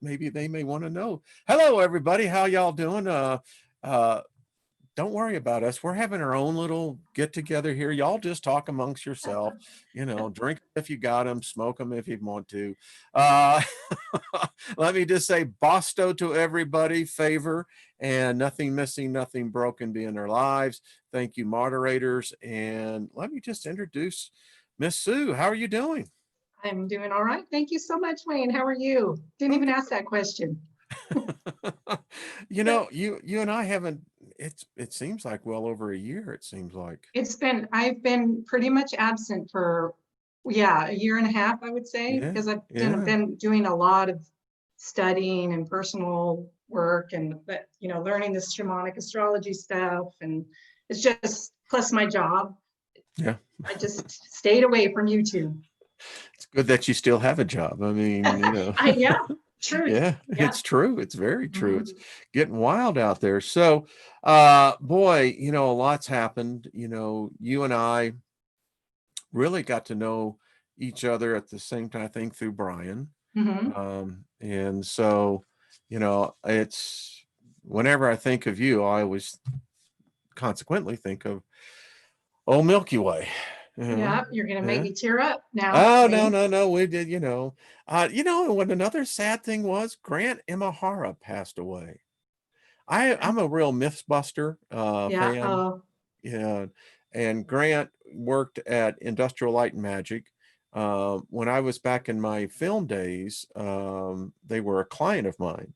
maybe they may want to know. Hello, everybody. How y'all doing? Don't worry about us. We're having our own little get together here. Y'all just talk amongst yourself, drink if you got them, smoke them if you want to. Let me just say Bosto to everybody, favor, and nothing missing, nothing broken be in their lives. Thank you, moderators. And let me just introduce Miss Sue. How are you doing? I'm doing all right. Thank you so much, Wayne. How are you? Didn't even ask that question. You and I haven't, it seems like well over a year, it seems like. I've been pretty much absent for, a year and a half, I would say, because I've been doing a lot of studying and personal work and, learning this shamanic astrology stuff. And it's just, plus my job. Yeah. I just stayed away from YouTube. It's good that you still have a job. I mean, yeah, true. Yeah, it's true. It's very true. Mm-hmm. It's getting wild out there. So, boy, a lot's happened. You and I really got to know each other at the same time, I think, through Brian. Mm-hmm. And so, it's whenever I think of you, I always consequently think of Milky Way. Yeah, you're gonna make me tear up now. Oh, no. We did, what another sad thing was, Grant Imahara passed away. I'm a real Mythbuster fan. Yeah. And Grant worked at Industrial Light and Magic. When I was back in my film days, they were a client of mine.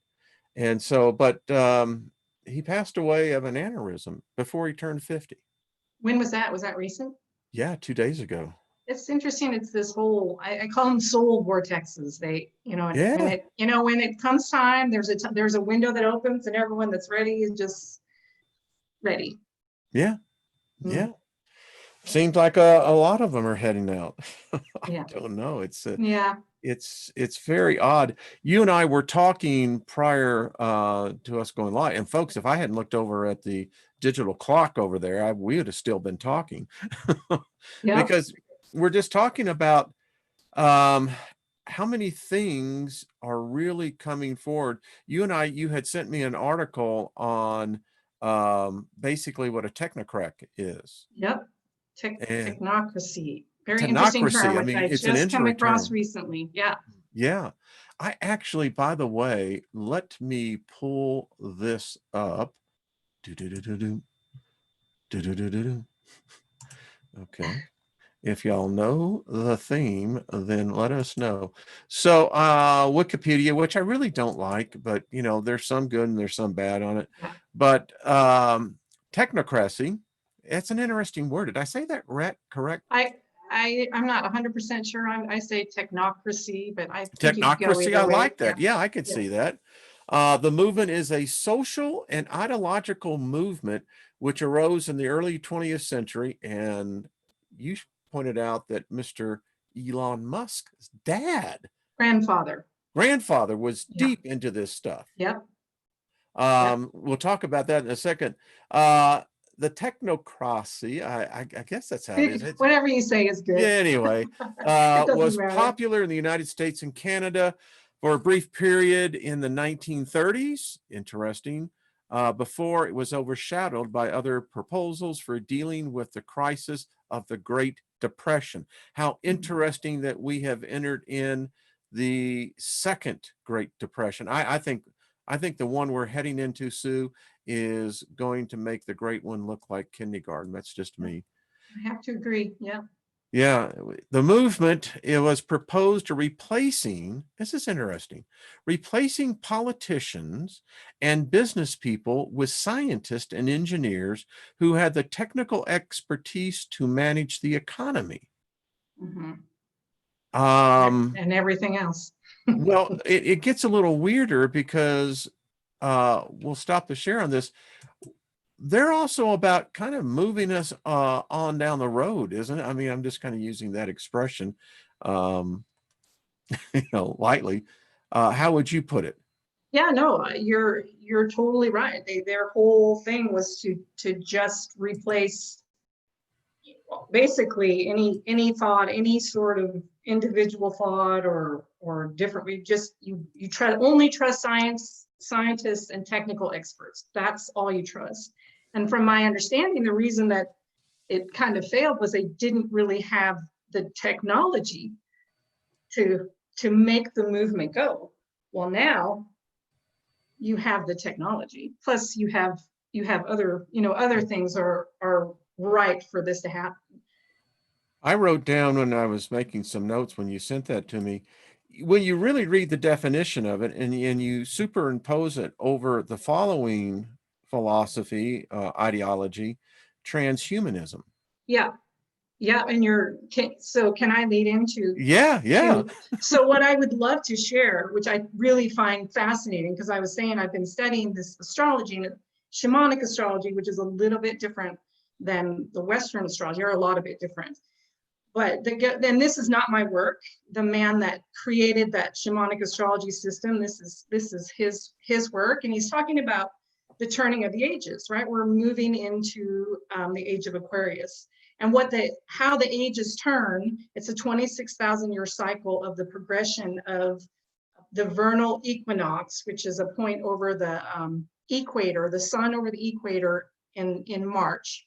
And so, but he passed away of an aneurysm before he turned 50. When was that? Was that recent? Yeah, 2 days ago. It's interesting. It's this whole, I call them soul vortexes. They, when it comes time, there's a window that opens and everyone that's ready is just ready. Yeah. Yeah. Seems like a lot of them are heading out. I don't know. It's very odd. You and I were talking prior to us going live, and folks, if I hadn't looked over at the digital clock over there, we would have still been talking. Because we're just talking about how many things are really coming forward. You had sent me an article on basically what a technocracy is. Yep. Technocracy. Very interesting term. I mean, it's just come across recently. Yeah. Yeah. I actually, by the way, let me pull this up. Okay. If y'all know the theme, then let us know. So Wikipedia, which I really don't like, but there's some good and there's some bad on it. But technocracy, it's an interesting word. Did I say that correct? I'm not 100% sure. I say technocracy, but I think technocracy. I like that. Yeah, I could see that. The movement is a social and ideological movement which arose in the early 20th century, and you pointed out that Mr. Elon Musk's grandfather was deep into this stuff. Yep. We'll talk about that in a second. The technocracy, I guess that's how it is. Whatever you say is good. Yeah, anyway, was popular in the United States and Canada for a brief period in the 1930s. Interesting. Before it was overshadowed by other proposals for dealing with the crisis of the Great Depression. How interesting that we have entered in the second Great Depression. I think the one we're heading into, Sue, is going to make the great one look like kindergarten. That's just me. I have to agree. Yeah. Yeah, the movement, it was proposed to replacing politicians and business people with scientists and engineers who had the technical expertise to manage the economy. And everything else. Well, it gets a little weirder because we'll stop the share on this. They're also about kind of moving us on down the road, isn't it? I mean, I'm just kind of using that expression, lightly. How would you put it? Yeah, no, you're totally right. Their whole thing was to just replace basically any thought, any sort of individual thought or or different. We just, you only trust scientists and technical experts. That's all you trust. And from my understanding, the reason that it kind of failed was they didn't really have the technology to make the movement go. Well, now you have the technology, plus you have other, other things are right for this to happen. I wrote down when I was making some notes when you sent that to me, when you really read the definition of it and you superimpose it over the following philosophy, ideology, transhumanism. Yeah. Yeah. And so can I lead into? Yeah. So what I would love to share, which I really find fascinating, because I was saying I've been studying this astrology and shamanic astrology, which is a little bit different than the Western astrology, or a lot of it different. But then this is not my work. The man that created that shamanic astrology system, this is his work, and he's talking about the turning of the ages, right? We're moving into the age of Aquarius, and how the ages turn. It's a 26,000-year cycle of the progression of the vernal equinox, which is a point over the equator, the sun over the equator in March.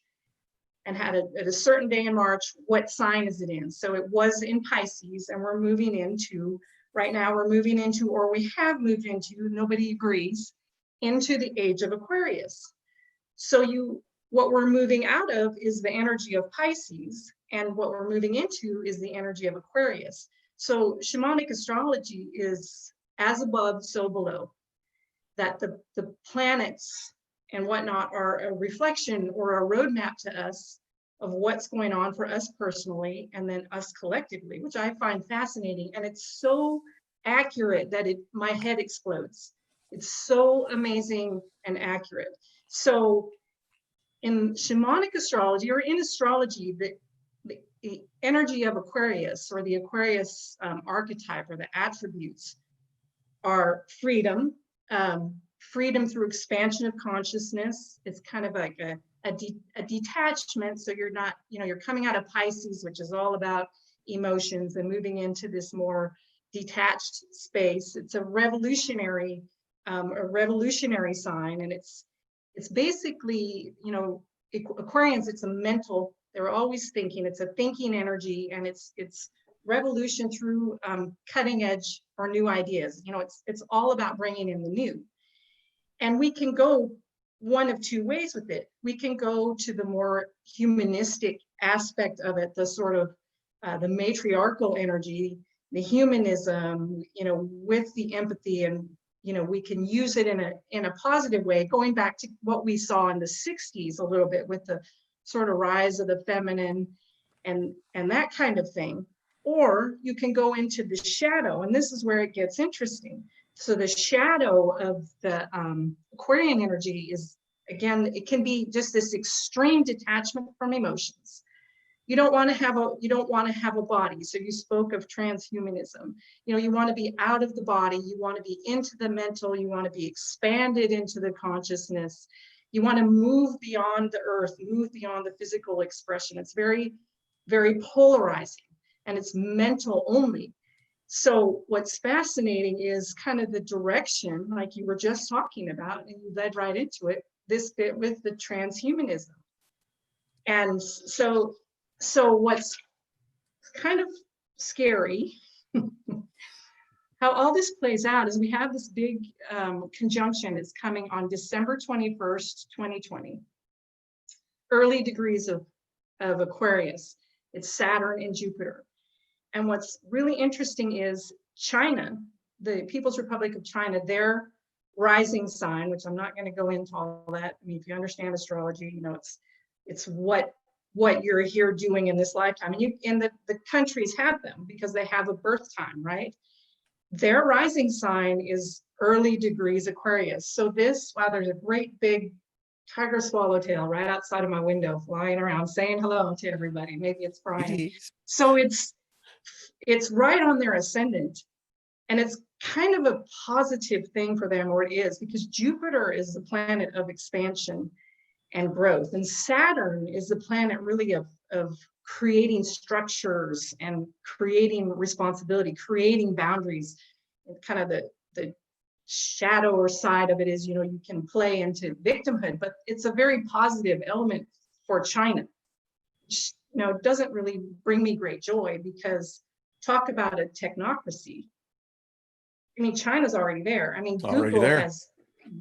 And had at a certain day in March, what sign is it in? So it was in Pisces, and we're moving into, right now we're moving into, or we have moved into, nobody agrees, into the age of Aquarius. So what we're moving out of is the energy of Pisces, and what we're moving into is the energy of Aquarius. So shamanic astrology is as above, so below, that the planets and whatnot are a reflection or a roadmap to us of what's going on for us personally and then us collectively, which I find fascinating. And it's so accurate that my head explodes. It's so amazing and accurate. So in shamanic astrology, or in astrology, the energy of Aquarius, or the Aquarius archetype, or the attributes, are freedom, freedom through expansion of consciousness. It's kind of like a detachment. So you're not, you're coming out of Pisces, which is all about emotions, and moving into this more detached space. It's a revolutionary sign, and it's basically, Aquarians, it's a mental, they're always thinking, it's a thinking energy, and it's revolution through cutting edge or new ideas. It's all about bringing in the new. And we can go one of two ways with it. We can go to the more humanistic aspect of it, the sort of the matriarchal energy, the humanism, with the empathy, and we can use it in a positive way, going back to what we saw in the 60s a little bit with the sort of rise of the feminine and that kind of thing. Or you can go into the shadow, and this is where it gets interesting. So the shadow of the Aquarian energy is, again, it can be just this extreme detachment from emotions. You don't want to have a body. So you spoke of transhumanism. You want to be out of the body. You want to be into the mental. You want to be expanded into the consciousness. You want to move beyond the earth, move beyond the physical expression. It's very, very polarizing, and it's mental only. So what's fascinating is kind of the direction, like you were just talking about, and you led right into it, this bit with the transhumanism. And so what's kind of scary, how all this plays out, is we have this big conjunction. It's coming on December 21st, 2020. Early degrees of Aquarius. It's Saturn and Jupiter. And what's really interesting is China, the People's Republic of China, their rising sign, which I'm not going to go into all that. I mean, if you understand astrology, it's what you're here doing in this lifetime. And the countries have them because they have a birth time, right? Their rising sign is early degrees Aquarius. So there's a great big tiger swallowtail right outside of my window flying around saying hello to everybody. Maybe it's Brian. So it's right on their ascendant, and it's kind of a positive thing for them, or it is, because Jupiter is the planet of expansion and growth, and Saturn is the planet really of creating structures and creating responsibility, creating boundaries. And kind of the shadow or side of it is, you can play into victimhood, but it's a very positive element for China. It doesn't really bring me great joy, because talk about a technocracy. I mean, China's already there. I mean,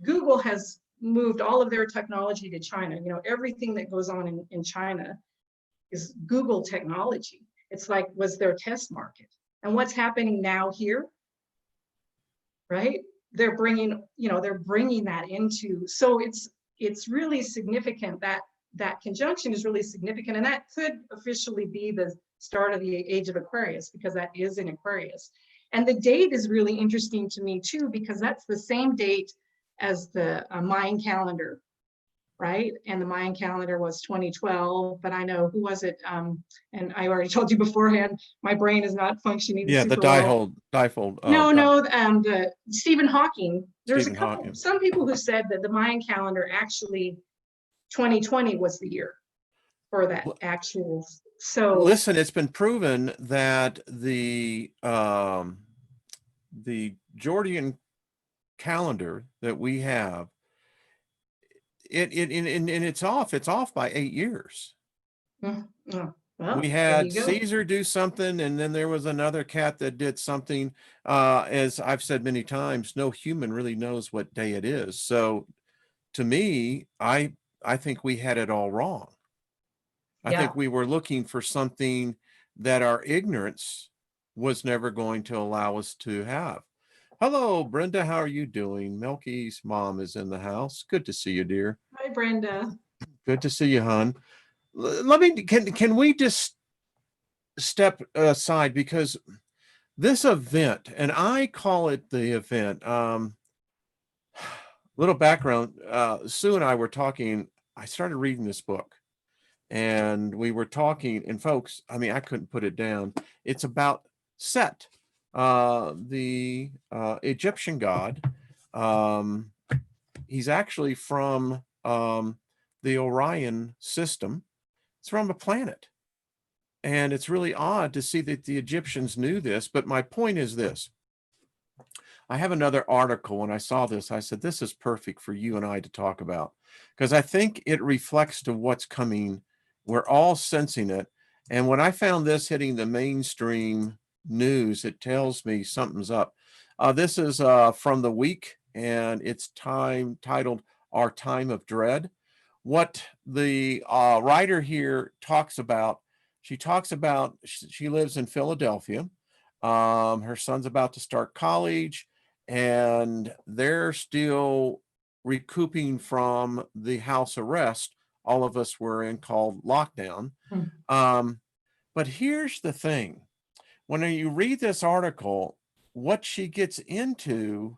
Google has moved all of their technology to China. Everything that goes on in China is Google technology. It's like, was their test market. And what's happening now here, right? They're bringing that into, so it's really significant. That conjunction is really significant, and that could officially be the start of the age of Aquarius, because that is in Aquarius. And the date is really interesting to me too, because that's the same date as the Mayan calendar, right? And the Mayan calendar was 2012, but I know, who was it? And I already told you beforehand, my brain is not functioning. Yeah, super the difold. No, Stephen Hawking. There's Stephen Hawking. Some people who said that the Mayan calendar actually 2020 was the year for that actual. So listen, it's been proven that the Georgian calendar that we have, it's off by 8 years. Well, we had Caesar do something, and then there was another cat that did something. As I've said many times, no human really knows what day it is. So to me, I think we had it all wrong. I think we were looking for something that our ignorance was never going to allow us to have. Hello, Brenda. How are you doing? Milky's mom is in the house. Good to see you, dear. Hi, Brenda. Good to see you, hon. Can we just step aside, because this event, and I call it the event, little background, Sue and I were talking. I started reading this book, and we were talking, and folks, I mean, I couldn't put it down. It's about Set, the Egyptian god. He's actually from the Orion system. It's from a planet. And it's really odd to see that the Egyptians knew this. But my point is this. I have another article. When I saw this, I said, this is perfect for you and I to talk about, because I think it reflects to what's coming. We're all sensing it. And when I found this hitting the mainstream news, it tells me something's up. This is from the week, and it's titled Our Time of Dread. What the writer here talks about, she lives in Philadelphia. Her son's about to start college, and they're still recouping from the house arrest all of us were in, called lockdown. But here's the thing. When you read this article, what she gets into,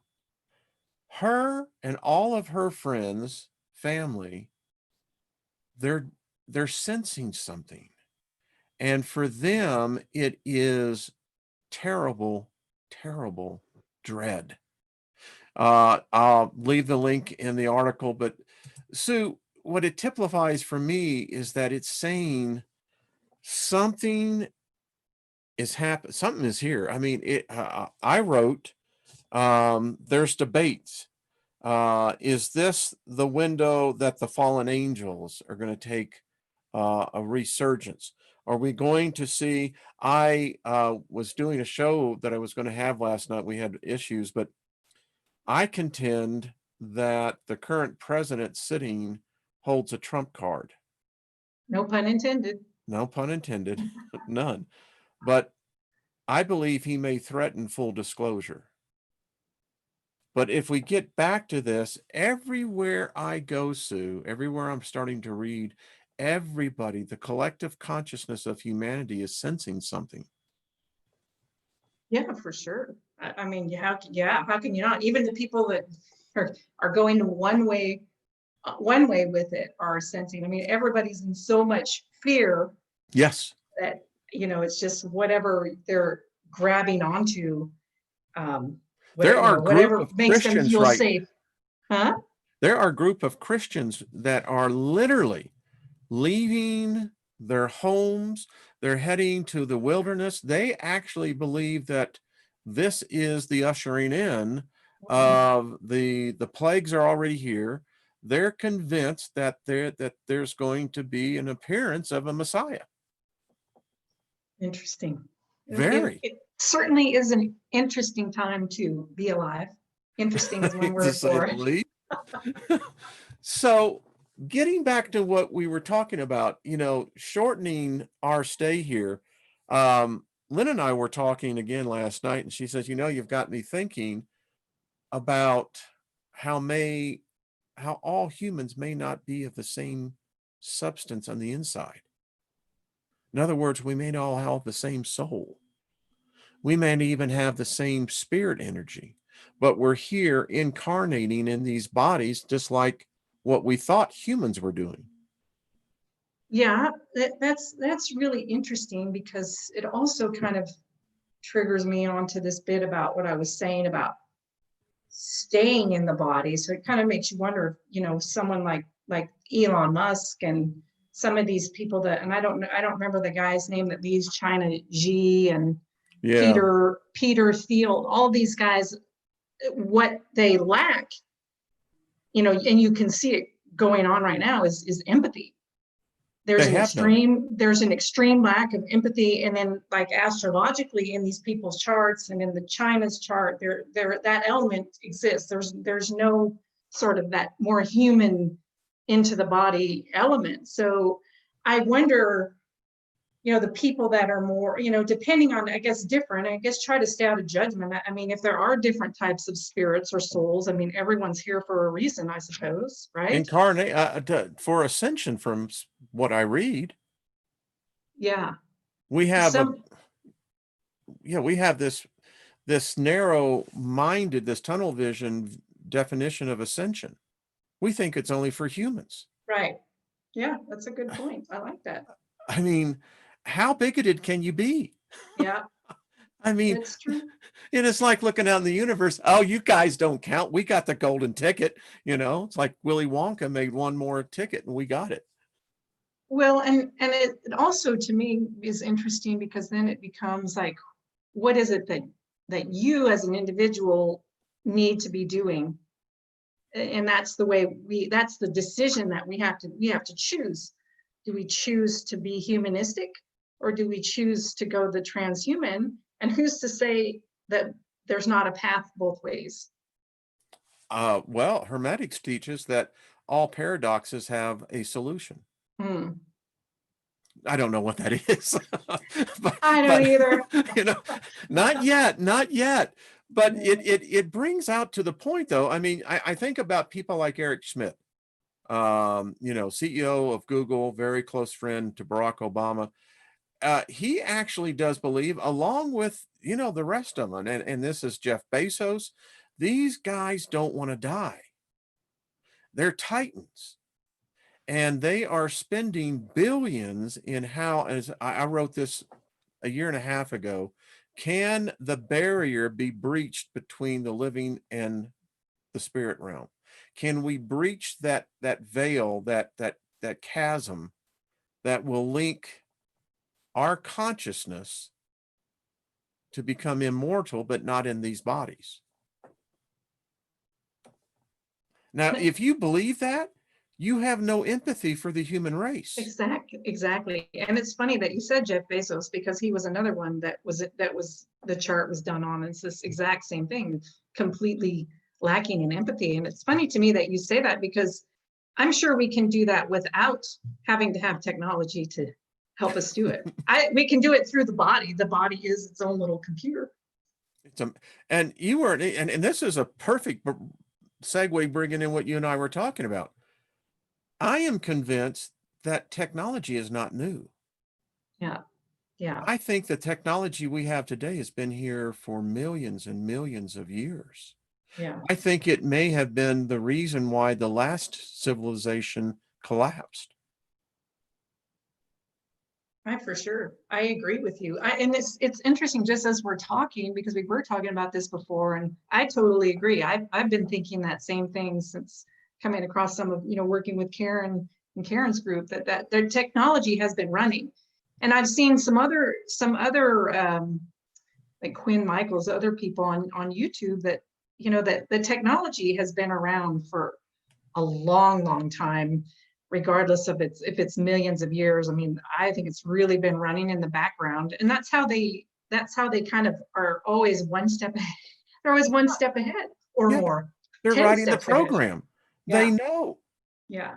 her and all of her friends, family, they're sensing something. And for them, it is terrible, terrible dread. I'll leave the link in the article, but Sue, what it typifies for me is that it's saying something is happening. Something is here. I mean, I wrote, there's debates. Is this the window that the fallen angels are going to take a resurgence? Are we going to see, I was doing a show that I was going to have last night. We had issues, but I contend that the current president sitting holds a trump card. No pun intended. No pun intended. None. But I believe he may threaten full disclosure. But if we get back to this, everywhere I go, Sue, everywhere I'm starting to read, everybody, the collective consciousness of humanity is sensing something. Yeah, for sure. I mean, how can you not? Even the people that are going one way with it are sensing. I mean, everybody's in so much fear. Yes. That, it's just whatever they're grabbing onto. Whatever makes them feel safe. Huh? There are a group of Christians that are literally leaving their homes, they're heading to the wilderness. They actually believe that this is the ushering in of the plagues are already here. They're convinced that there's going to be an appearance of a Messiah. Interesting. Very. It certainly is an interesting time to be alive. Interesting is one word for it. So getting back to what we were talking about, shortening our stay here. Lynn and I were talking again last night, and she says, you've got me thinking about how all humans may not be of the same substance on the inside. In other words, we may not all have the same soul. We may even have the same spirit energy, but we're here incarnating in these bodies, just like what we thought humans were doing. Yeah, that's really interesting, because it also kind of triggers me onto this bit about what I was saying about staying in the body. So it kind of makes you wonder, someone like Elon Musk and some of these people that, and I don't remember the guy's name that leads China, Xi and Peter Thiel, all these guys, what they lack, and you can see it going on right now is empathy. There's an extreme lack of empathy, and then like astrologically in these people's charts and in the China's chart, there that element exists. There's no sort of that more human into the body element. So I wonder, the people that are more, depending on, try to stay out of judgment. I mean, if there are different types of spirits or souls, I mean, everyone's here for a reason, I suppose, right? Incarnate for ascension, from what I read. Yeah. We have this narrow-minded, this tunnel vision definition of ascension. We think it's only for humans. Right. Yeah, that's a good point. I like that. I mean, how bigoted can you be? Yeah. I mean, it's true. And it's like looking out in the universe. Oh, you guys don't count. We got the golden ticket. It's like Willy Wonka made one more ticket and we got it. Well, and it also to me is interesting, because then it becomes like, what is it that you as an individual need to be doing? And that's that's the decision that we have to choose. Do we choose to be humanistic, or do we choose to go the transhuman? And who's to say that there's not a path both ways? Well, Hermetics teaches that all paradoxes have a solution. I don't know what that is. I don't either. Not yet. But it brings out to the point, though. I mean, I think about people like Eric Schmidt, CEO of Google, very close friend to Barack Obama. He actually does believe, along with, the rest of them, and this is Jeff Bezos, these guys don't want to die. They're titans. And they are spending billions in as I wrote this a year and a half ago, can the barrier be breached between the living and the spirit realm? Can we breach that veil, that chasm that will link our consciousness to become immortal, but not in these bodies? Now, if you believe that, you have no empathy for the human race. Exactly. And it's funny that you said Jeff Bezos, because he was another one that was the chart was done on. It's this exact same thing, completely lacking in empathy. And it's funny to me that you say that, because I'm sure we can do that without having to have technology to help us do it. We can do it through the body. The body is its own little computer. And this is a perfect segue, bringing in what you and I were talking about. I am convinced that technology is not new. Yeah. I think the technology we have today has been here for millions and millions of years. Yeah. I think it may have been the reason why the last civilization collapsed. For sure. I agree with you. And it's interesting, just as we're talking, because we were talking about this before, and I totally agree. I've been thinking that same thing since coming across some of, working with Karen in Karen's group, that their technology has been running. And I've seen some other like Quinn Michaels, other people on YouTube, that, you know, that the technology has been around for a long time, regardless of if it's millions of years. I mean, I think it's really been running in the background, and that's how they kind of are always one step ahead. They're always one step ahead or more. They're writing the program. They know. Yeah.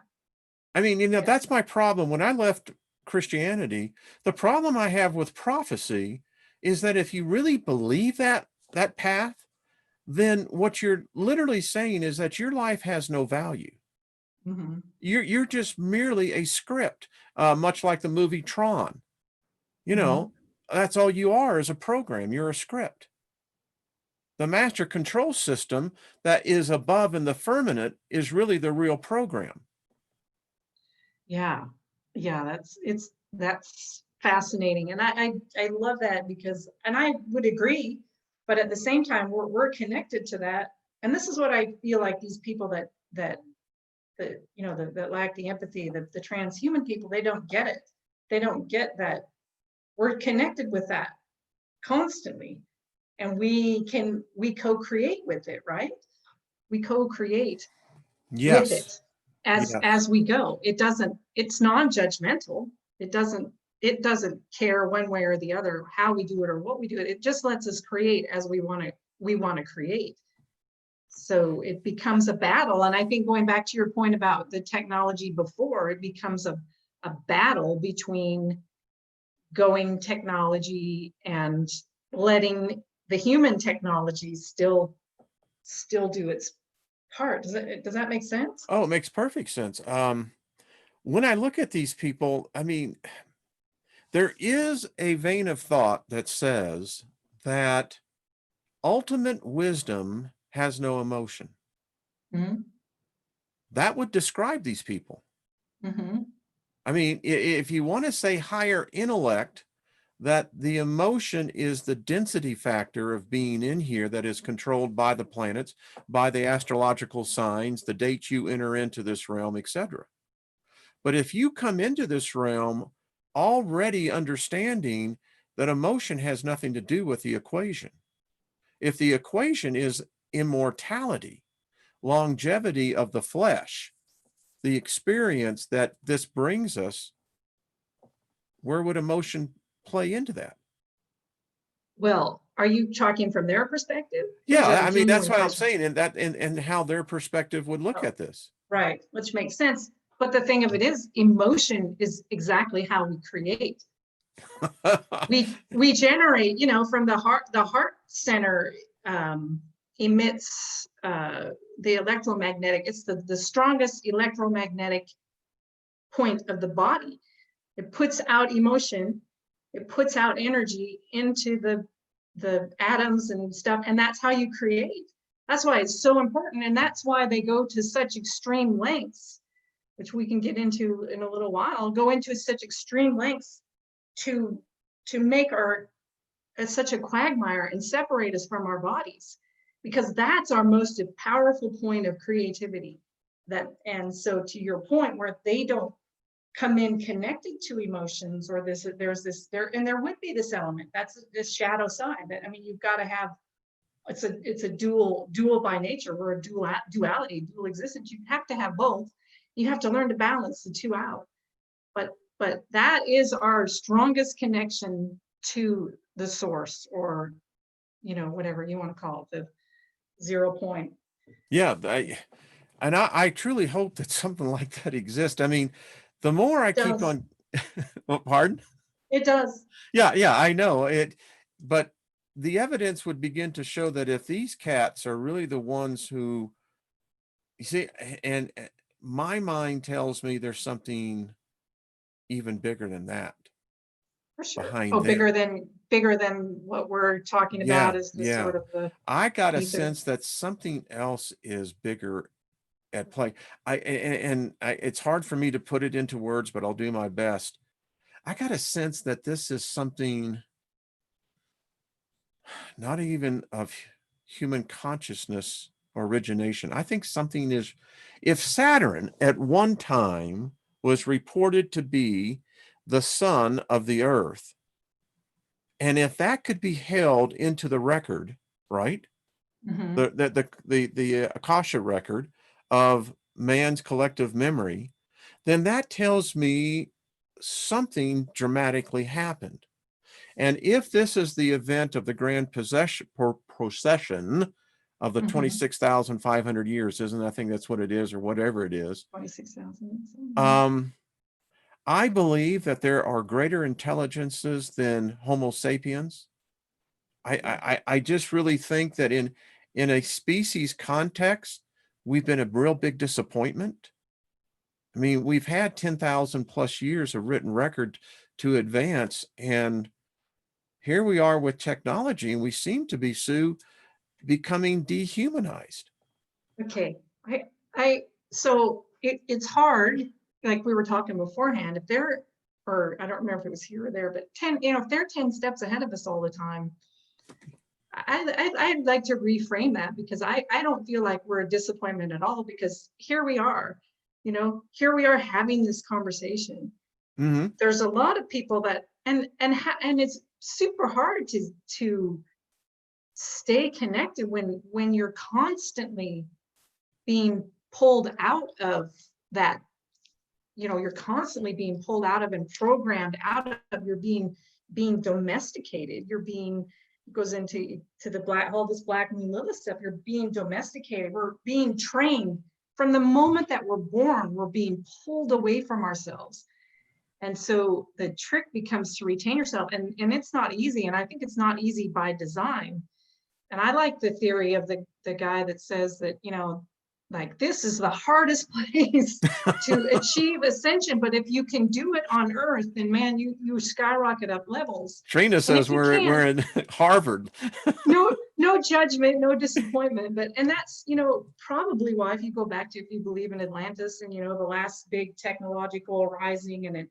I mean, you know, that's my problem. When I left Christianity, the problem I have with prophecy is that if you really believe that path, then what you're literally saying is that your life has no value. Mm-hmm. You're just merely a script, much like the movie Tron. You know, that's all you are, is a program. You're a script. The master control system that is above in the firmament is really the real program. Yeah, that's fascinating, and I love that, because, and I would agree, but at the same time we're connected to that, and this is what I feel like these people that you know, that lack the empathy, the transhuman people, they don't get it. They don't get that we're connected with that constantly, and we co-create with it, right? We co-create with it as we go. It's non-judgmental. It doesn't care one way or the other how we do it or what we do it. It just lets us create as we want to create. So it becomes a battle. And I think, going back to your point about the technology before, it becomes a battle between going technology and letting the human technology still do its part. Does that make sense? Oh, it makes perfect sense. When I look at these people, I mean, there is a vein of thought that says that ultimate wisdom has no emotion. Mm-hmm. That would describe these people. Mm-hmm. I mean, if you want to say higher intellect, that the emotion is the density factor of being in here that is controlled by the planets, by the astrological signs, the dates you enter into this realm, etc. But if you come into this realm already understanding that emotion has nothing to do with the equation, if the equation is immortality, longevity of the flesh, the experience that this brings us, where would emotion play into that? Well, are you talking from their perspective? Yeah, I mean, that's what I'm saying, and how their perspective would look at this. Right, which makes sense. But the thing of it is, emotion is exactly how we create. we generate, you know, from the heart. The heart center emits the electromagnetic. It's the strongest electromagnetic point of the body. It puts out emotion. It puts out energy into the atoms and stuff, and that's how you create. That's why it's so important, and that's why they go to such extreme lengths, which we can get into in a little while. Go into such extreme lengths to make such a quagmire and separate us from our bodies, because that's our most powerful point of creativity. And so, to your point, where they don't come in connected to emotions, or there would be this element, that's this shadow side, that, I mean, you've got to have, it's a dual by nature. We're a duality, dual existence. You have to have both. You have to learn to balance the two out. But that is our strongest connection to the source, or, you know, whatever you want to call it, the 0 point. Yeah, I truly hope that something like that exists. I mean, the more I keep on, oh, pardon? It does. Yeah, I know it, but the evidence would begin to show that if these cats are really the ones who, you see, and my mind tells me there's something even bigger than that. For sure. Behind oh, them. bigger than what we're talking about is the sort of the. I got a sense that something else is bigger at play. It's hard for me to put it into words, but I'll do my best. I got a sense that this is something not even of human consciousness or origination. I think something is, if Saturn at one time was reported to be the son of the earth. And if that could be held into the record, right? The Akasha record of man's collective memory, then that tells me something dramatically happened. And if this is the event of the grand procession of the 26,500 years, isn't it? I think that's what it is, or whatever it is. 26,000. I believe that there are greater intelligences than Homo sapiens. I just really think that in a species context, we've been a real big disappointment. I mean, we've had 10,000 plus years of written record to advance, and here we are with technology, and we seem to be, Sue, becoming dehumanized. Okay, so it's hard, like we were talking beforehand, if they're, or I don't remember if it was here or there, but if they're 10 steps ahead of us all the time, I'd like to reframe that, because I don't feel like we're a disappointment at all, because here we are, here we are having this conversation. There's a lot of people that, and it's super hard to stay connected when you're constantly being pulled out of that, you're constantly being pulled out of and programmed out of, you're being domesticated, you're being, goes into all this Black Moon Lilith stuff, you're being domesticated, we're being trained from the moment that we're born, we're being pulled away from ourselves. And so the trick becomes to retain yourself, and it's not easy, and I think it's not easy by design. And I like the theory of the guy that says that, like, this is the hardest place to achieve ascension, but if you can do it on Earth, then man, you skyrocket up levels. Trina says we're in Harvard. no judgment, no disappointment, and that's, probably why, if you go back to, if you believe in Atlantis and, the last big technological rising, and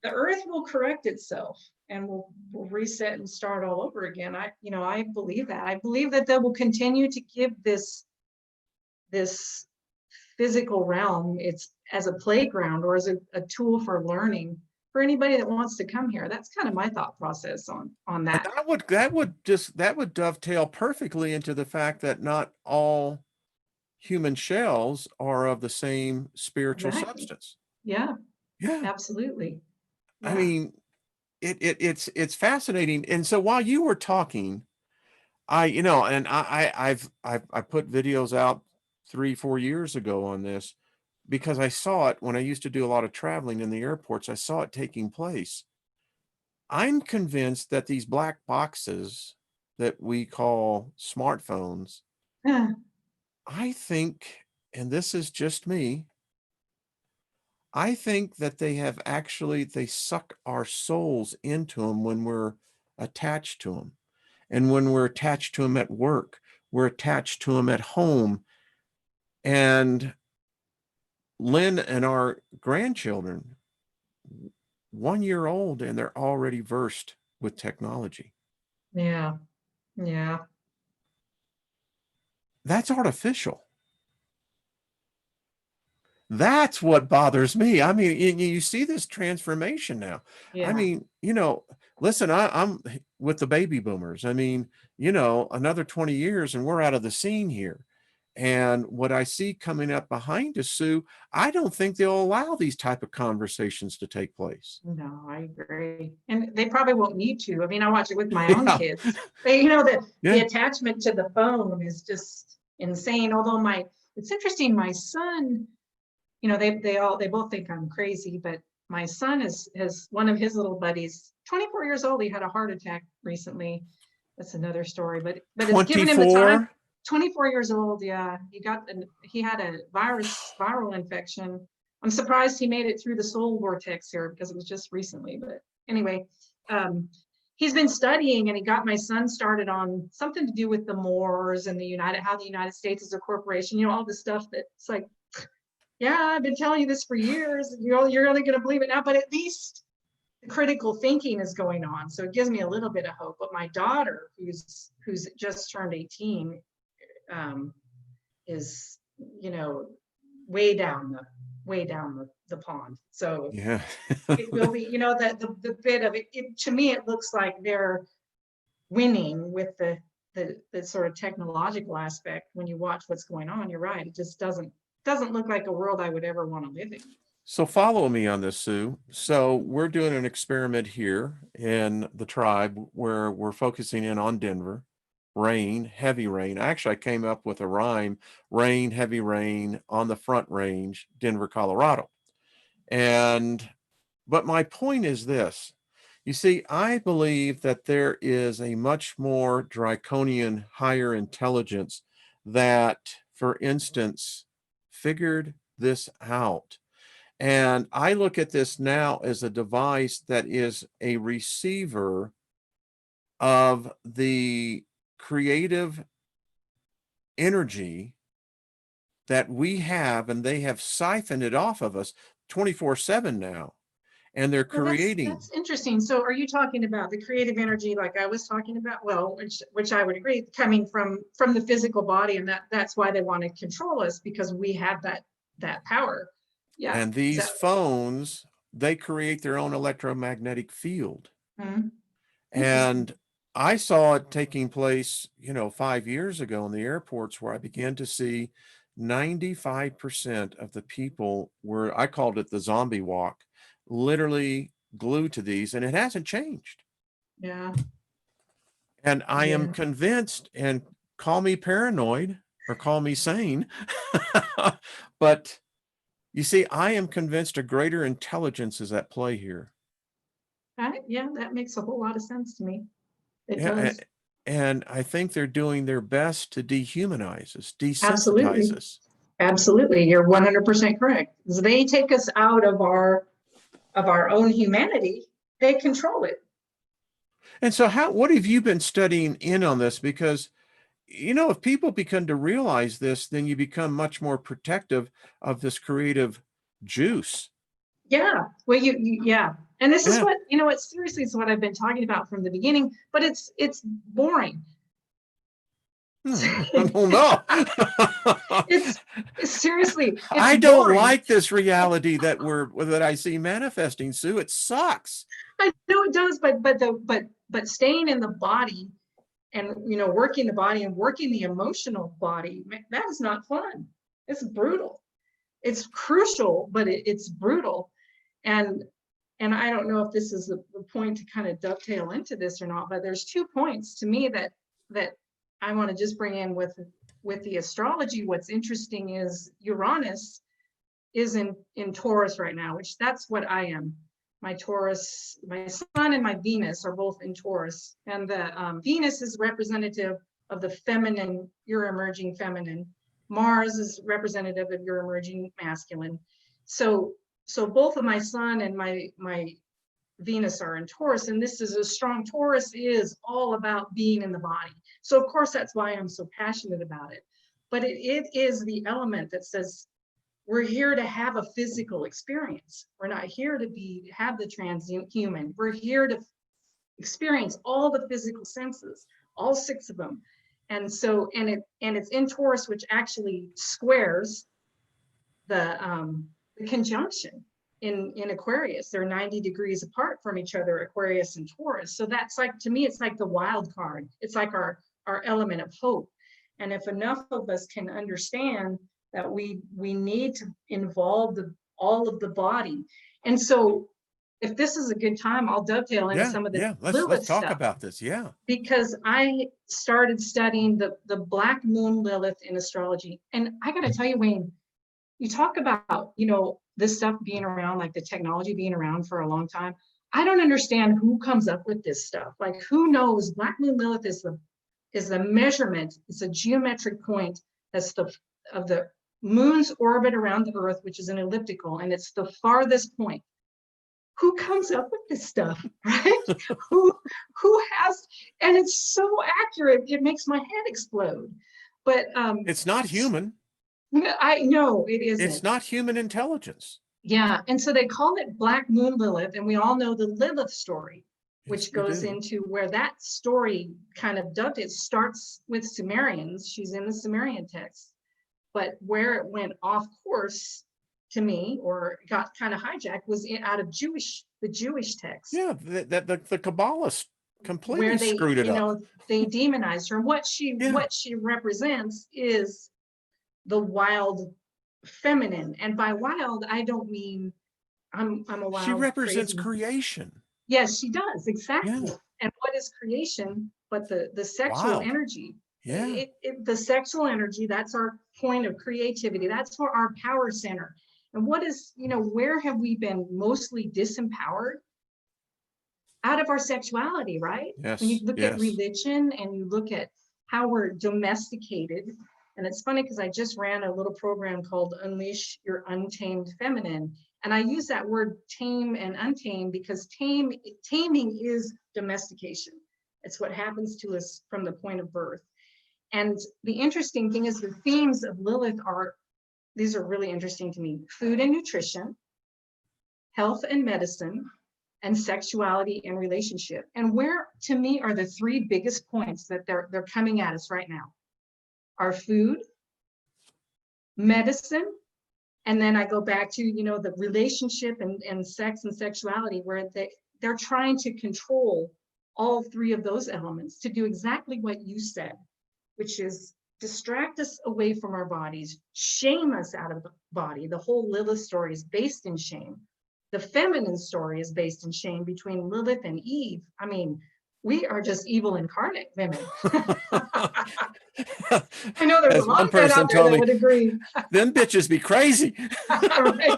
the Earth will correct itself and we'll reset and start all over again. I believe that. I believe that they will continue to give this physical realm, it's as a playground or as a tool for learning for anybody that wants to come here. That's kind of my thought process on that. That would dovetail perfectly into the fact that not all human shells are of the same spiritual substance. Yeah, absolutely. Yeah. I mean, it's fascinating. And so while you were talking, I put videos out 3-4 years ago on this, because I saw it when I used to do a lot of traveling in the airports. I saw it taking place. I'm convinced that these black boxes that we call smartphones, I think, and this is just me, I think that they suck our souls into them when we're attached to them. And when we're attached to them at work, we're attached to them at home. And Lynn and our grandchildren, 1 year old, and they're already versed with technology. Yeah. That's artificial. That's what bothers me. I mean, you see this transformation now. Yeah. I mean, listen, I'm with the baby boomers. I mean, another 20 years and we're out of the scene here. And what I see coming up behind us, Sue, I don't think they'll allow these type of conversations to take place. No, I agree. And they probably won't need to. I mean, I watch it with my own kids. They, the attachment to the phone is just insane. Although it's interesting, my son, they both think I'm crazy, but my son has one of his little buddies, 24 years old, he had a heart attack recently. That's another story, but it's given him the time. 24 years old, yeah. He had a viral infection. I'm surprised he made it through the soul vortex here, because it was just recently. But anyway, he's been studying, and he got my son started on something to do with the Moors and how the United States is a corporation, all this stuff that's like, yeah, I've been telling you this for years. You're only going to believe it now, but at least critical thinking is going on. So it gives me a little bit of hope. But my daughter, who's just turned 18, is, way down way down the pond. So yeah. it will be, the bit of it, to me, it looks like they're winning with the sort of technological aspect. When you watch what's going on, you're right. It just doesn't look like a world I would ever want to live in. So follow me on this, Sue. So we're doing an experiment here in the tribe where we're focusing in on Denver. Rain, heavy rain. Actually, I came up with a rhyme: rain, heavy rain on the Front Range, Denver, Colorado. But my point is this. You see, I believe that there is a much more draconian, higher intelligence that, for instance, figured this out. And I look at this now as a device that is a receiver of the creative energy that we have, and they have siphoned it off of us 24/7 now. And they're creating. That's interesting. So are you talking about the creative energy like I was talking about? Well, which I would agree, coming from the physical body, and that's why they want to control us, because we have that power. Yeah. And these phones, they create their own electromagnetic field. Mm-hmm. And I saw it taking place, 5 years ago in the airports, where I began to see 95% of the people were, I called it the zombie walk, literally glued to these, and it hasn't changed. Yeah. And I am convinced, and call me paranoid or call me sane, but you see, I am convinced a greater intelligence is at play here. Yeah, that makes a whole lot of sense to me. It does. And I think they're doing their best to dehumanize us, desensitize us. Absolutely. You're 100% correct. They take us out of our own humanity. They control it. And so what have you been studying in on this? Because, if people begin to realize this, then you become much more protective of this creative juice. Yeah. Well, yeah. And this is what, seriously, it's what I've been talking about from the beginning, but it's boring. Oh no. It's seriously, I don't boring. Like this reality that I see manifesting, Sue. It sucks. I know it does, but staying in the body and working the body and working the emotional body, that is not fun. It's brutal. It's crucial, but it's brutal. And I don't know if this is the point to kind of dovetail into this or not, but there's 2 points to me that I want to just bring in with the astrology. What's interesting is Uranus is in Taurus right now, which that's what I am. My Taurus, my Sun and my Venus are both in Taurus, and the Venus is representative of the feminine, your emerging feminine. Mars is representative of your emerging masculine. So both of my Sun and my Venus are in Taurus, and this is a strong. Taurus is all about being in the body. So of course that's why I'm so passionate about it. But it is the element that says we're here to have a physical experience. We're not here to have the transhuman. We're here to experience all the physical senses, all 6 of them. And so, and it's in Taurus, which actually squares the conjunction in Aquarius. They're 90 degrees apart from each other, Aquarius and Taurus. So that's like, to me, it's like the wild card. It's like our element of hope. And if enough of us can understand that we need to involve all of the body. And so if this is a good time, I'll dovetail into some of the let's talk about this. Yeah. Because I started studying the Black Moon Lilith in astrology. And I got to tell you, Wayne, you talk about, this stuff being around, like the technology being around for a long time. I don't understand who comes up with this stuff. Like, who knows? Black Moon Lilith is the measurement. It's a geometric point that's of the moon's orbit around the Earth, which is an elliptical, and it's the farthest point. Who comes up with this stuff, right? who has, and it's so accurate, it makes my head explode. But it's not human. I know it isn't. It's not human intelligence. Yeah, and so they call it Black Moon Lilith, and we all know the Lilith story, which goes into where that story kind of it starts with Sumerians. She's in the Sumerian text, but where it went off course to me, or got kind of hijacked, was out of the Jewish text. Yeah, the Kabbalists completely where they, screwed it up. They demonized her. What she represents is the wild feminine, and by wild I don't mean I'm a wild. She represents crazy. Creation. Yes, she does, exactly. Yeah. And what is creation but the sexual Wild. energy? Yeah. The sexual energy, that's our point of creativity. That's for our power center. And what is, where have we been mostly disempowered? Out of our sexuality, right? Yes. When you look at religion and you look at how we're domesticated, and it's funny because I just ran a little program called Unleash Your Untamed Feminine. And I use that word tame and untamed because taming is domestication. It's what happens to us from the point of birth. And the interesting thing is the themes of Lilith these are really interesting to me: food and nutrition, health and medicine, and sexuality and relationship. And where, to me, are the three biggest points that they're coming at us right now: our food, medicine, and then I go back to, the relationship and sex and sexuality, where they're trying to control all three of those elements to do exactly what you said, which is distract us away from our bodies, shame us out of the body. The whole Lilith story is based in shame. The feminine story is based in shame between Lilith and Eve. I mean, we are just evil incarnate women. I know there's a lot of men out there that would agree. Them bitches be crazy. Right.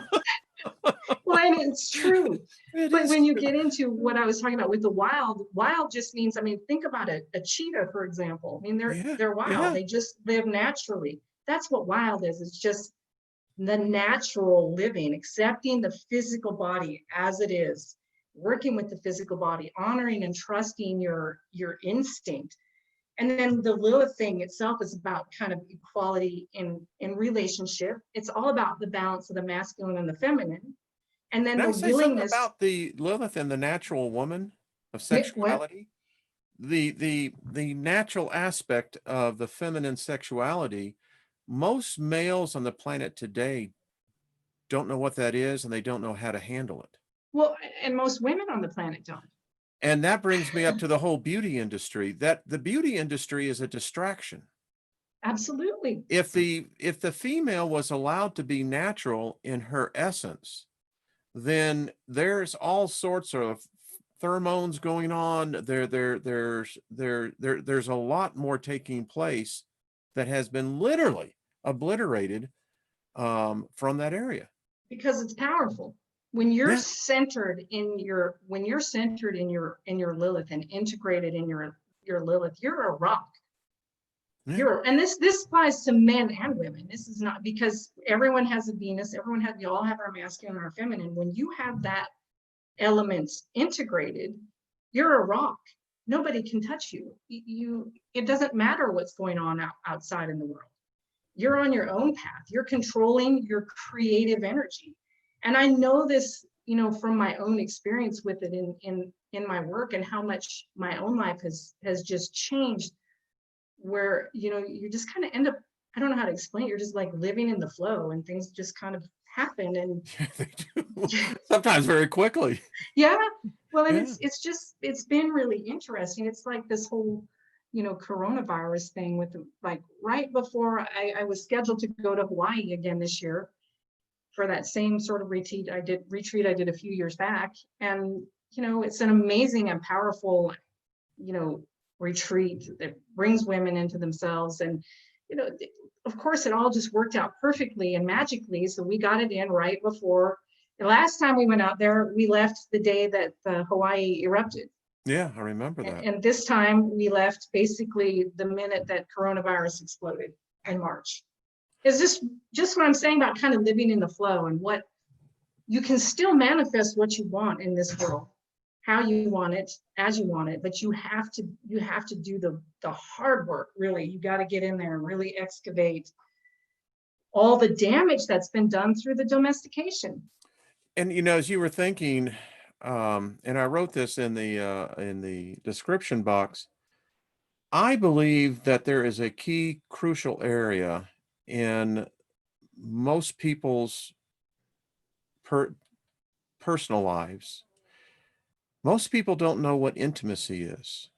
Well, and it's true. But when you get into what I was talking about with the wild just means, think about it. A cheetah, for example. They're wild. Yeah. They just live naturally. That's what wild is. It's just the natural living, accepting the physical body as it is, working with the physical body, honoring and trusting your instinct. And then the Lilith thing itself is about kind of equality in relationship. It's all about the balance of the masculine and the feminine. And then the willingness about the Lilith and the natural woman of sexuality. The natural aspect of the feminine sexuality, most males on the planet today don't know what that is, and they don't know how to handle it. Well, and most women on the planet don't. And that brings me up to the whole beauty industry, that the beauty industry is a distraction. Absolutely. If the female was allowed to be natural in her essence, then there's all sorts of pheromones going on. There's a lot more taking place that has been literally obliterated from that area. Because it's powerful. When you're centered in your Lilith and integrated in your Lilith, you're a rock. Yeah. And this applies to men and women. This is not because everyone has a Venus, we all have our masculine and our feminine. When you have that element integrated, you're a rock. Nobody can touch you. It doesn't matter what's going on outside in the world. You're on your own path. You're controlling your creative energy. And I know this, from my own experience with it in my work, and how much my own life has just changed, where, you just kind of end up, I don't know how to explain it. You're just like living in the flow, and things just kind of happen. And they do. Sometimes very quickly. Yeah. Well, and it's been really interesting. It's like this whole, coronavirus thing with right before I was scheduled to go to Hawaii again this year for that same sort of retreat I did a few years back. And, it's an amazing and powerful, retreat that brings women into themselves. And, of course, it all just worked out perfectly and magically. So we got it in right before the last time we went out there. We left the day that Hawaii erupted. Yeah, I remember that. And this time we left basically the minute that coronavirus exploded in March. Is this just what I'm saying about kind of living in the flow, and what you can still manifest what you want in this world, how you want it, as you want it, but you have to do the hard work. Really, you got to get in there and really excavate all the damage that's been done through the domestication. And as you were thinking, and I wrote this in the description box, I believe that there is a key crucial area in most people's personal lives, most people don't know what intimacy is.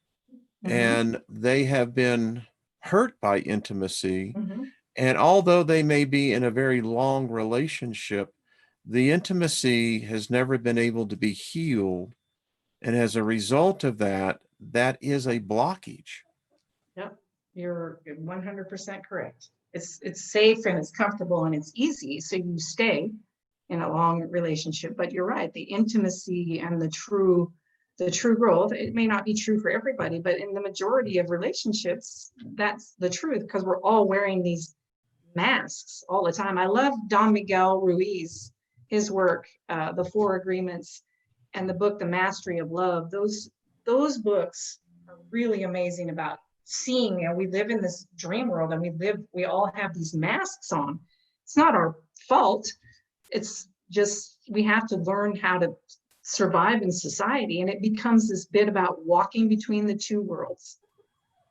And they have been hurt by intimacy. And although they may be in a very long relationship, the intimacy has never been able to be healed. And as a result of that, that is a blockage. Yep, you're 100% correct. It's safe and it's comfortable and it's easy, so you stay in a long relationship. But you're right, the intimacy and the true growth, it may not be true for everybody, but in the majority of relationships, that's the truth, because we're all wearing these masks all the time. I love Don Miguel Ruiz, his work, The Four Agreements, and the book The Mastery of Love. Those books are really amazing about seeing, and we live in this dream world, and we all have these masks on. It's not our fault. It's just we have to learn how to survive in society, and it becomes this bit about walking between the two worlds.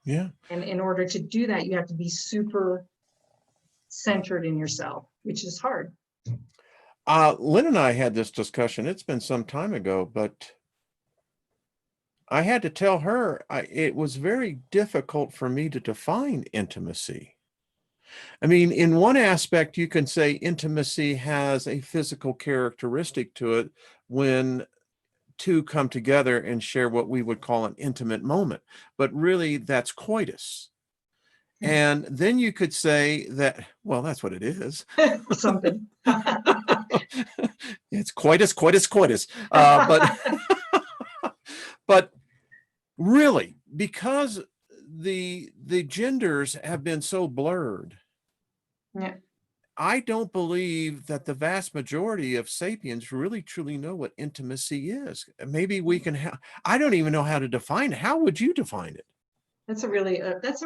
Yeah. And in order to do that, you have to be super centered in yourself, which is hard. Lynn and I had this discussion. It's been some time ago, but I had to tell her it was very difficult for me to define intimacy. I mean, in one aspect, you can say intimacy has a physical characteristic to it when two come together and share what we would call an intimate moment, but really that's coitus. And then you could say that, well, that's what it is. Something. It's coitus. But really, because the genders have been so blurred, yeah. I don't believe that the vast majority of sapiens really truly know what intimacy is. Maybe we can I don't even know how to define it. How would you define it? That's a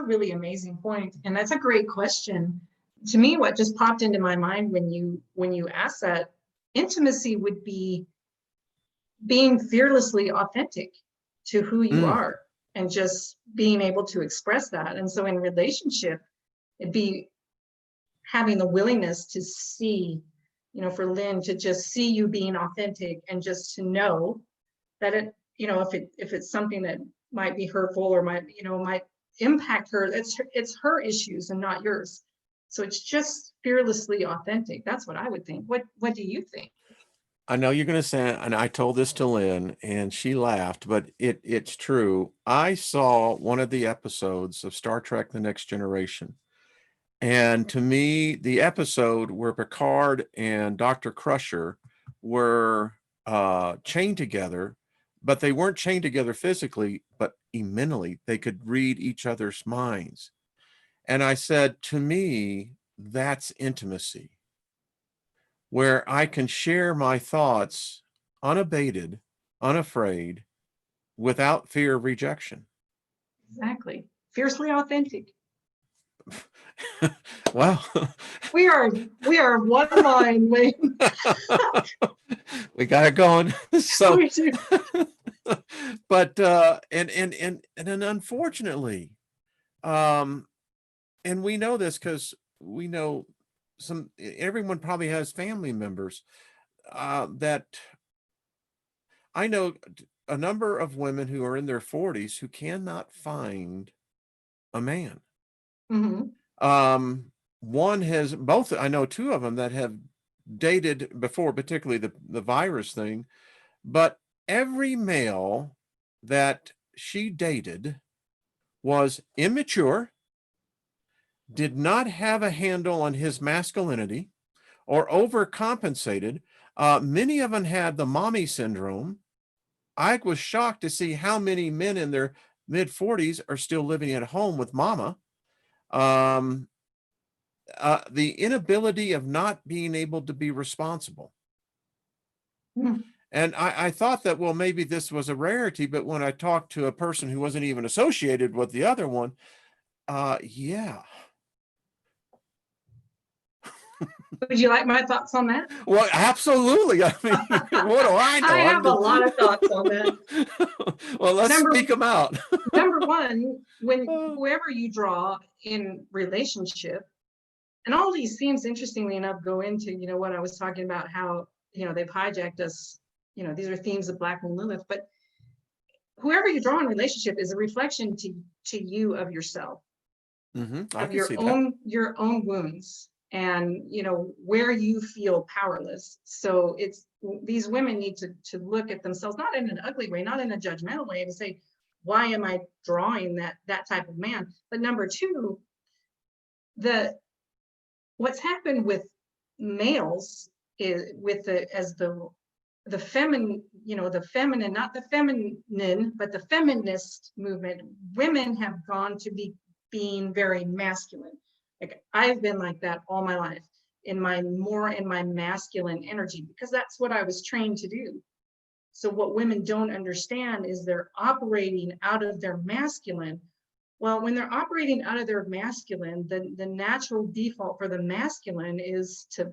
really amazing point, and that's a great question. To me, what just popped into my mind when you asked that, intimacy would be being fearlessly authentic to who you are and just being able to express that. And so in relationship, it'd be having the willingness to see, for Lynn, to just see you being authentic, and just to know that it, if it's something that might be hurtful or might impact her, it's her issues and not yours. So it's just fearlessly authentic. That's what I would think. What do you think? I know you're going to say, and I told this to Lynn and she laughed, but it's true. I saw one of the episodes of Star Trek: The Next Generation. And to me, the episode where Picard and Dr. Crusher were chained together, but they weren't chained together physically, but mentally. They could read each other's minds. And I said, to me, that's intimacy, where I can share my thoughts unabated, unafraid, without fear of rejection. Exactly. Fiercely authentic. Well, we are one mind, Wayne. We got it going. So we do. But and unfortunately, and we know this because we know everyone probably has family members that I know a number of women who are in their 40s who cannot find a man. One has both. I know two of them that have dated before, particularly the virus thing, but every male that she dated was immature, did not have a handle on his masculinity, or overcompensated. Many of them had the mommy syndrome. I was shocked to see how many men in their mid-40s are still living at home with mama. The inability of not being able to be responsible. And I thought that, well, maybe this was a rarity, but when I talked to a person who wasn't even associated with the other one, yeah. Would you like my thoughts on that? Well, absolutely. I mean, what do I know? I have a lot of thoughts on that. Well, let's speak them out. Number one, when whoever you draw in relationship, and all these themes, interestingly enough, go into, what I was talking about, how they've hijacked us. These are themes of Black Moon Lilith, but whoever you draw in relationship is a reflection to you of yourself, of your own wounds, and where you feel powerless. So these women need to look at themselves, not in an ugly way, not in a judgmental way, and say, why am I drawing that type of man? But number two, what's happened with males is the feminine, the feminine, not the feminine, but the feminist movement. Women have gone to being very masculine. Like I've been like that all my life, more in my masculine energy, because that's what I was trained to do. So what women don't understand is they're operating out of their masculine. Well, when they're operating out of their masculine, the natural default for the masculine is to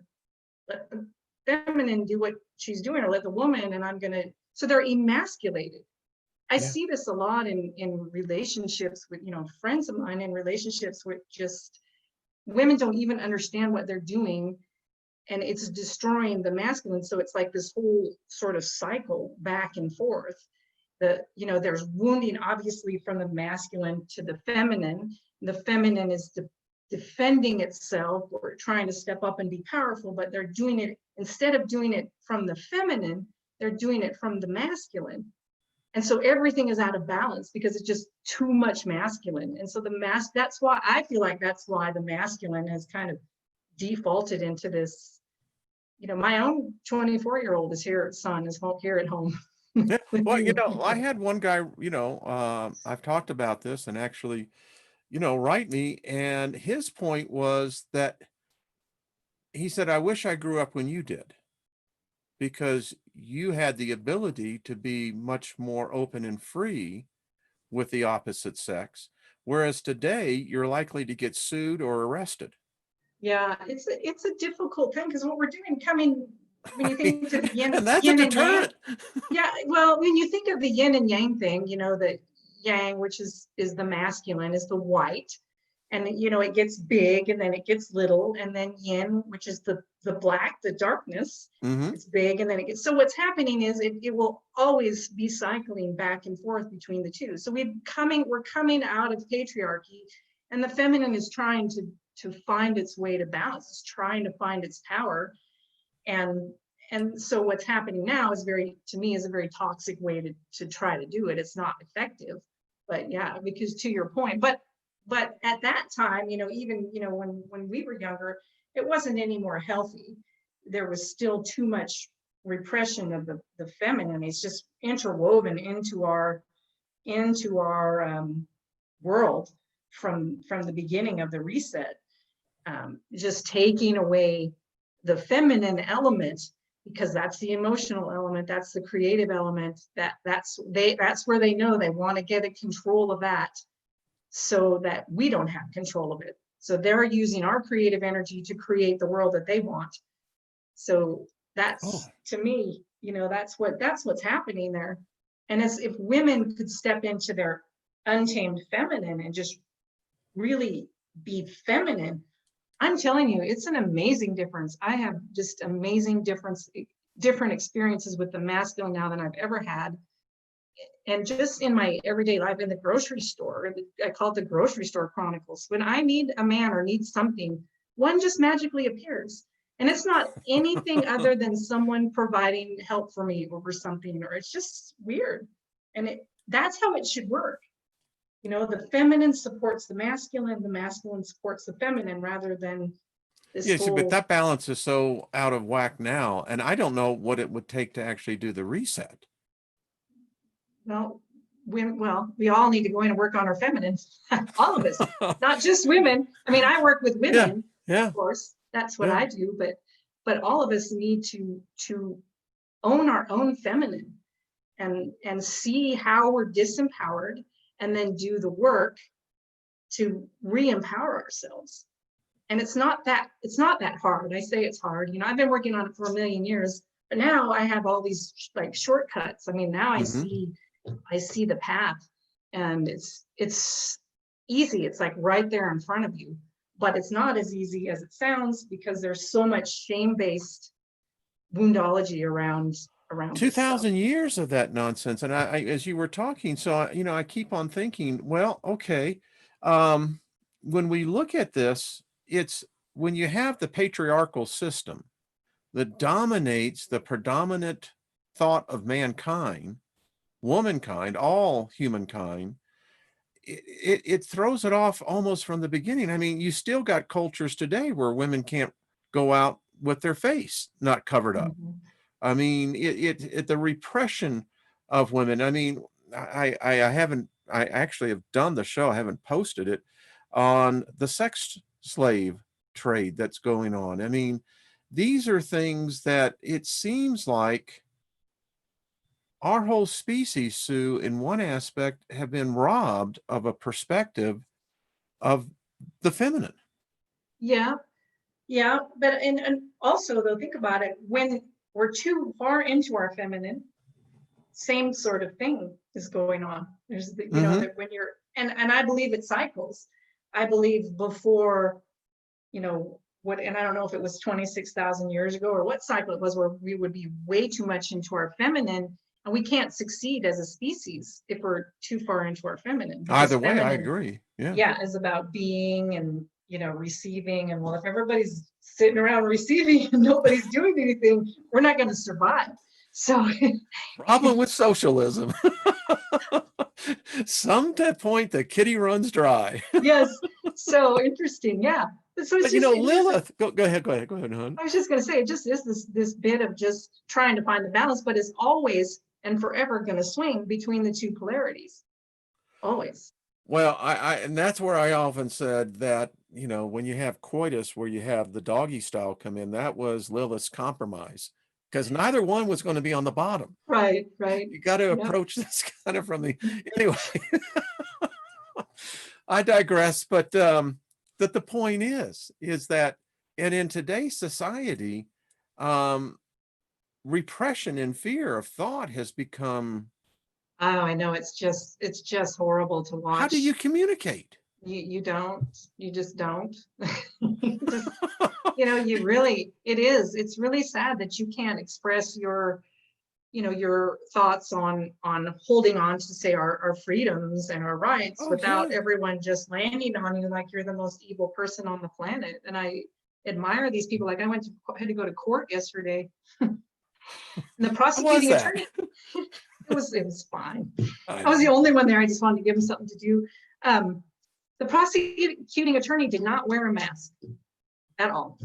let the feminine do what she's doing, or let the woman, and so they're emasculated. I see this a lot in relationships with, friends of mine, in relationships with just women don't even understand what they're doing, and it's destroying the masculine. So it's like this whole sort of cycle back and forth. There's wounding obviously from the masculine to the feminine. The feminine is defending itself or trying to step up and be powerful, but they're doing it, instead of doing it from the feminine, they're doing it from the masculine. And so everything is out of balance because it's just too much masculine. And so that's why I feel like that's why the masculine has kind of defaulted into this. My own 24-year-old is here at home. Yeah. Well, I had one guy, I've talked about this, and actually, write me, and his point was that he said, I wish I grew up when you did, because you had the ability to be much more open and free with the opposite sex, whereas today you're likely to get sued or arrested. Yeah, it's a difficult thing, because what we're doing when you think of the yin, and that's a deterrent. Yeah, well, when you think of the yin and yang thing, the yang, which is the masculine, is the white, and it gets big and then it gets little, and then yin, which is the black, the darkness, it's big and then it gets. So what's happening is it will always be cycling back and forth between the two. So we're coming out of patriarchy, and the feminine is trying to find its way to balance. It's trying to find its power, and so what's happening now is to me a very toxic way to try to do it. It's not effective. But yeah, because to your point, but at that time, even when we were younger, it wasn't any more healthy. There was still too much repression of the feminine. It's just interwoven into our world from the beginning of the reset. Just taking away the feminine element, because that's the emotional element, that's the creative element, that's where they know they want to get a control of that, so that we don't have control of it. So they're using our creative energy to create the world that they want. So that's to me, that's what's happening there. And as if women could step into their untamed feminine and just really be feminine, I'm telling you, it's an amazing difference. I have just amazing different experiences with the masculine now than I've ever had. And just in my everyday life, in the grocery store, I call it the grocery store chronicles. When I need a man or need something, one just magically appears. And it's not anything other than someone providing help for me over something, or it's just weird. And that's how it should work. The feminine supports the masculine supports the feminine, rather than this whole... but that balance is so out of whack now, and I don't know what it would take to actually do the reset. Well, we all need to go in and work on our feminine, all of us, not just women. I mean, I work with women, of course, that's what I do, but all of us need to own our own feminine and see how we're disempowered, and then do the work to re-empower ourselves. And it's not that hard. I say it's hard. I've been working on it for a million years, but now I have all these like shortcuts. I mean, now I see the path, and it's easy. It's like right there in front of you, but it's not as easy as it sounds, because there's so much shame-based woundology around 2,000 years of that nonsense. And I as you were talking, so I keep on thinking, well, okay, when we look at this, it's when you have the patriarchal system that dominates the predominant thought of mankind, womankind, all humankind, it throws it off almost from the beginning. I mean, you still got cultures today where women can't go out with their face not covered up. I mean, the repression of women. I mean, I actually have done the show. I haven't posted it on the sex slave trade that's going on. I mean, these are things that it seems like our whole species, Sue, in one aspect, have been robbed of a perspective of the feminine. Yeah, yeah, but and also though, think about it, when we're too far into our feminine, same sort of thing is going on. There's the, you know, that when you're, and I believe it cycles. I believe before, you know, what, and I don't know if it was 26,000 years ago or what cycle it was, where we would be way too much into our feminine, and we can't succeed as a species if we're too far into our feminine. Either way, I agree. Yeah, is about being and, you know, receiving. And well, if everybody's sitting around receiving and nobody's doing anything, we're not going to survive. So problem with socialism. Some point the kitty runs dry. Yes, so interesting. Yeah. So but you know, Lilith, go ahead, hon. I was just going to say, it just is this bit of just trying to find the balance, but it's always and forever going to swing between the two polarities. Always. Well, and that's where I often said that, you know, when you have coitus, where you have the doggy style come in, that was Lilith's compromise, because neither one was going to be on the bottom. Right. You got to approach this kind of from the, anyway, I digress, but that the point is that, and in today's society, repression and fear of thought has become, oh, I know, it's just horrible to watch. How do you communicate? You don't, you just don't. Just, you know, it's really sad that you can't express your, you know, your thoughts on holding on to, say, our freedoms and our rights without everyone just landing on you like you're the most evil person on the planet. And I admire these people. Like, I had to go to court yesterday. And the prosecuting attorney, it was fine. I was the only one there. I just wanted to give him something to do. The prosecuting attorney did not wear a mask at all.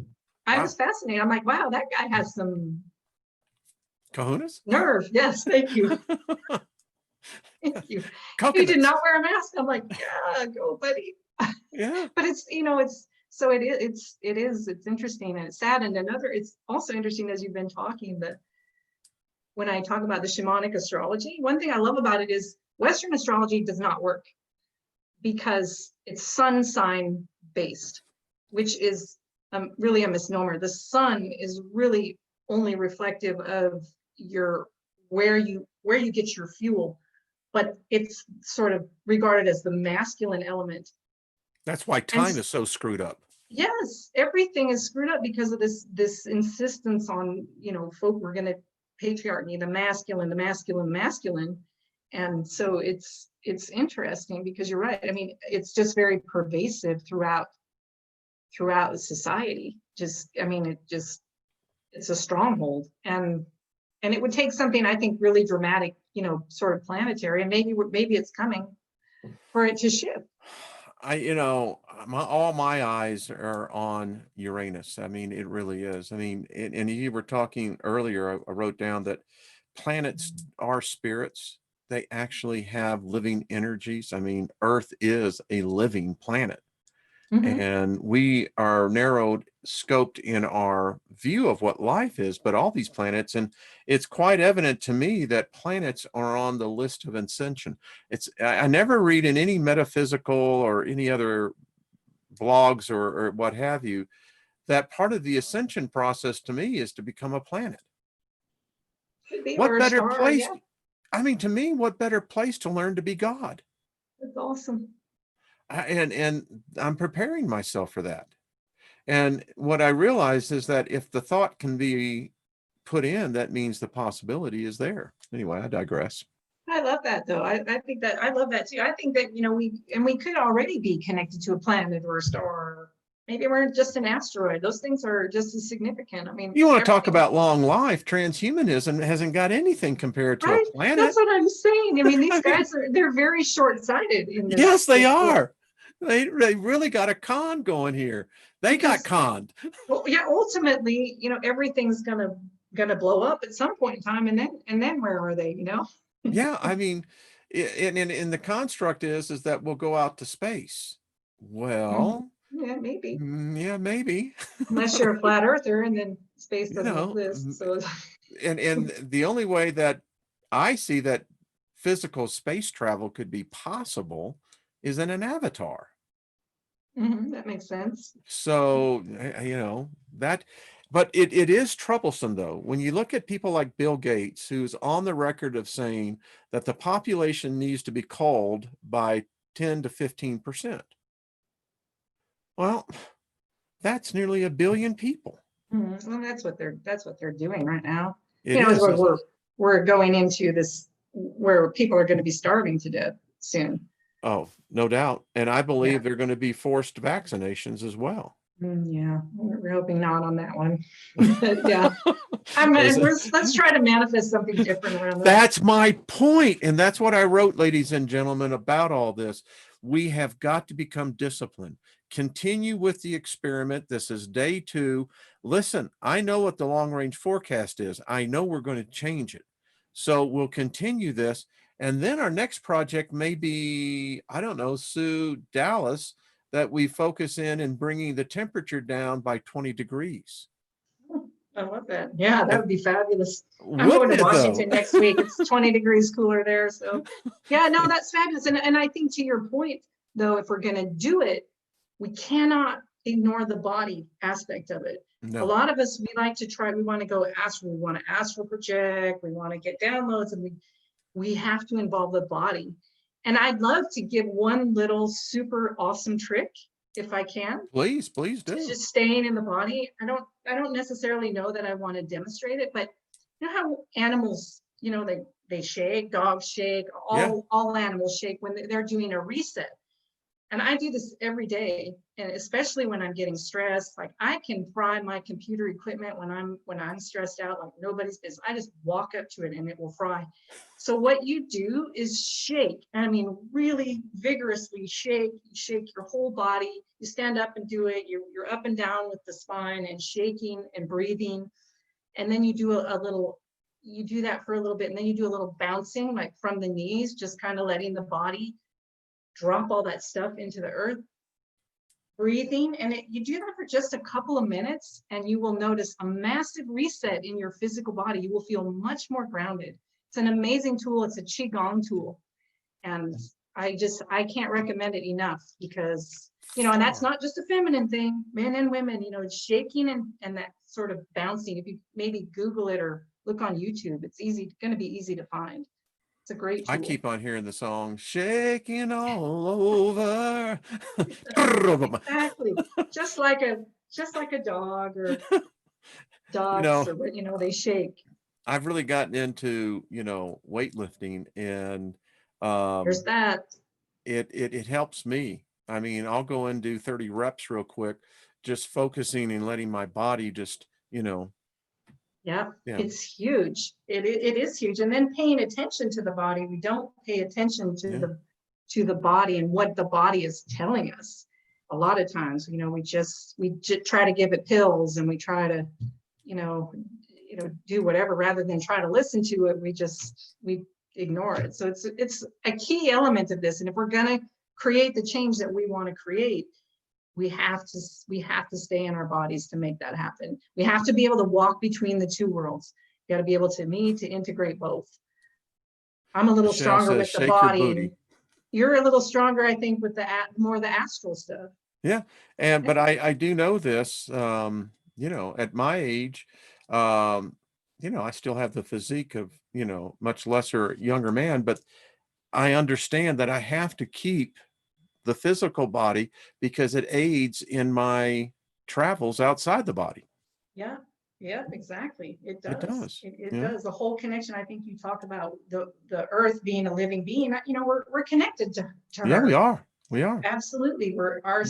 I was fascinated. I'm like, wow, that guy has some kahunas? Nerve. Yes, thank you. Thank you. He did not wear a mask. I'm like, yeah, go, buddy. Yeah. But it's, you know, it's interesting and it's sad. And it's also interesting, as you've been talking, that when I talk about the shamanic astrology, one thing I love about it is Western astrology does not work because it's sun sign based, which is really a misnomer. The sun is really only reflective of where you get your fuel, but it's sort of regarded as the masculine element. That's why time is so screwed up. Yes, everything is screwed up because of this insistence on, you know, we're going to patriarchy, the masculine. And so it's interesting because you're right. I mean, it's just very pervasive throughout society. It's a stronghold, and it would take something, I think, really dramatic, you know, sort of planetary, and maybe it's coming for it to shift. All my eyes are on Uranus. I mean, it really is. I mean, and you were talking earlier, I wrote down that planets are spirits. They actually have living energies. I mean, Earth is a living planet. And we are narrowed, scoped in our view of what life is, but all these planets, and it's quite evident to me that planets are on the list of ascension. I never read in any metaphysical or any other blogs or what have you, that part of the ascension process to me is to become a planet. What better place? Yeah. I mean, to me, what better place to learn to be God? That's awesome. And I'm preparing myself for that. And what I realized is that if the thought can be put in, that means the possibility is there. Anyway, I digress. I love that though. I think that I love that too. I think that, we could already be connected to a planet or a star. Maybe we're just an asteroid. Those things are just as significant. I mean, you want to talk about long life? Transhumanism hasn't got anything compared to a planet. That's what I'm saying. I mean, these guys they're very short-sighted in this. Yes, they are. They really got a con going here. They got conned. Well, yeah, ultimately, everything's gonna blow up at some point in time, and then where are they, Yeah, I mean, in the construct is that we'll go out to space. Well, yeah, maybe. Yeah, maybe. Unless you're a flat earther and then space doesn't exist. So and the only way that I see that physical space travel could be possible is in an avatar. that makes sense. So, but it is troublesome though. When you look at people like Bill Gates, who's on the record of saying that the population needs to be culled by 10 to 15%. Well, that's nearly 1 billion people. Well, that's what they're doing right now. We're going into this where people are going to be starving to death soon. Oh, no doubt. And I believe they're going to be forced vaccinations as well. Yeah, we're hoping not on that one. Yeah. Let's try to manifest something different around that. That's my point. And that's what I wrote, ladies and gentlemen, about all this. We have got to become disciplined. Continue with the experiment. This is day 2. Listen, I know what the long range forecast is. I know we're going to change it. So we'll continue this. And then our next project may be, I don't know, Sue, Dallas, that we focus in and bringing the temperature down by 20 degrees. I love that. Yeah, that would be fabulous. I'm going to Washington next week. It's 20 degrees cooler there. So yeah, no, that's fabulous. And I think to your point, though, if we're going to do it, we cannot ignore the body aspect of it. No. A lot of us, we want to go astral, we want to astral project, we want to get downloads, and we have to involve the body. And I'd love to give one little super awesome trick, if I can. Please do. Just staying in the body. I don't necessarily know that I want to demonstrate it, but you know how animals, they shake, dogs shake, all animals shake when they're doing a reset. And I do this every day, and especially when I'm getting stressed. Like I can fry my computer equipment when I'm stressed out, like nobody's business. I just walk up to it and it will fry. So what you do is shake. I mean, really vigorously shake. You shake your whole body. You stand up and do it. You're up and down with the spine and shaking and breathing. And then you do you do that for a little bit, and then you do a little bouncing, like from the knees, just kind of letting the body drop all that stuff into the earth, breathing. And you do that for just a couple of minutes, and you will notice a massive reset in your physical body. You will feel much more grounded. It's an amazing tool. It's a Qigong tool. And I can't recommend it enough, because, and that's not just a feminine thing, men and women, it's shaking and that sort of bouncing. If you maybe Google it or look on YouTube, it's going to be easy to find. It's a great tool. I keep on hearing the song "Shaking All Over." Exactly, just like a dog or dogs, or they shake. I've really gotten into weightlifting, and there's that. It helps me. I mean, I'll go and do 30 reps real quick, just focusing and letting my body just Yeah, it's huge. It is huge. And then paying attention to the body. We don't pay attention to the body and what the body is telling us. A lot of times, we just try to give it pills, and we try to, do whatever rather than try to listen to it. We ignore it. So it's a key element of this. And if we're going to create the change that we want to create, we have to stay in our bodies to make that happen. We have to be able to walk between the two worlds. You got to be able to integrate both. I'm a little stronger with the body. You're a little stronger, I think, with more of the astral stuff. Yeah. But I do know this, at my age, I still have the physique of, much lesser younger man, but I understand that I have to keep the physical body because it aids in my travels outside the body. Yeah. Yeah, exactly. It does. It does. It does. The whole connection. I think you talk about the earth being a living being. You know, we're connected to Yeah, her. we are. We are. Absolutely. Our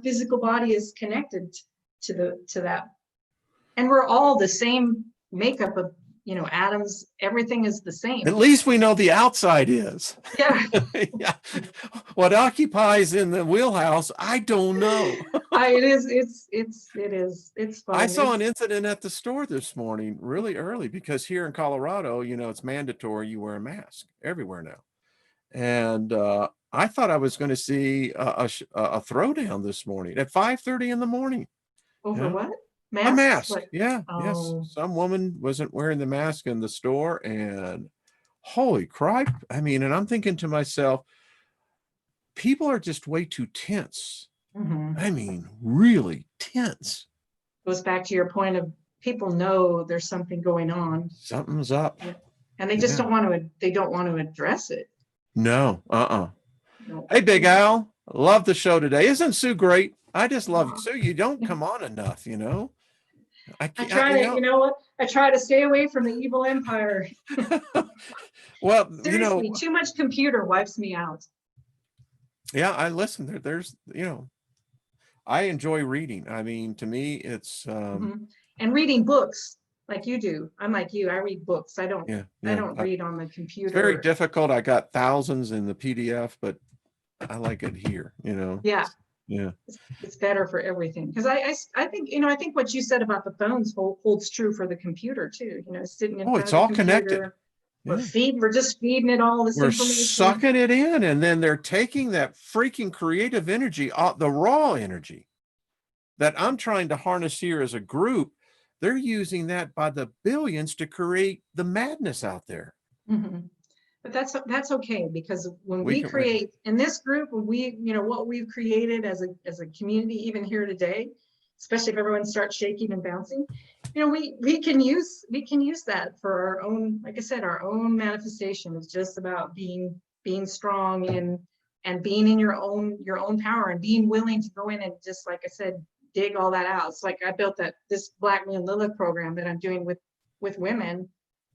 physical body is connected to that. And we're all the same makeup of, you know, atoms. Everything is the same. At least we know the outside is. Yeah. Yeah. What occupies in the wheelhouse, I don't know. It's fun. I saw an incident at the store this morning really early, because here in Colorado, you know, it's mandatory you wear a mask everywhere now. And I thought I was going to see a throwdown this morning at 5:30 in the morning. Over what? A Masks? mask. Like, Yeah. Yes. oh, Some woman wasn't wearing the mask in the store, and holy crap. I mean, and I'm thinking to myself, people are just way too tense. I mean, really tense. goes back to your point of people know there's something going on. Something's up. Yeah. And they just don't want to address it. No. No. Hey, Big Al, love the show today. Isn't Sue great? I just love you. Sue, you don't come on enough, you know. I try to, you know what? I try to stay away from the evil empire. Well, seriously, you know, too much computer wipes me out. Yeah, I listen. There's, you know, I enjoy reading. I mean, to me, it's and reading books like you do. I'm like you. I read books. I don't read on the computer. It's very difficult. I got thousands in the PDF, but I like it here, you know. Yeah. Yeah. It's better for everything. Because I think, you know, I think what you said about the phones holds true for the computer too. You know, sitting in front It's of the all computer, connected. we're just feeding it all this information. We're sucking it in, and then they're taking that freaking creative energy, the raw energy that I'm trying to harness here as a group. They're using that by the billions to create the madness out there. But that's okay, because when we create in this group, when we, you know, what we've created as a community, even here today, especially if everyone starts shaking and bouncing, you know, we can use that for our own, like I said, our own manifestation. Is just about being strong and being in your own power, and being willing to go in and, just like I said, dig all that out. It's like I built this Black Moon Lilith program that I'm doing with women.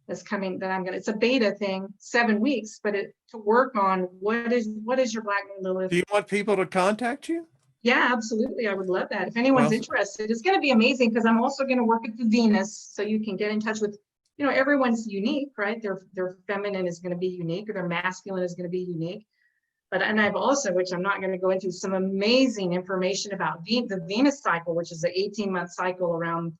That's coming, that it's a beta thing, 7 weeks, but to work on what is your Black Moon Lilith. Do you want people to contact you? Yeah, absolutely. I would love that. If anyone's interested, it's going to be amazing, because I'm also going to work with the Venus, so you can get in touch with, you know, everyone's unique, right? Their feminine is going to be unique, or their masculine is going to be unique. And I've also, which I'm not going to go into, some amazing information about the Venus cycle, which is the 18-month cycle around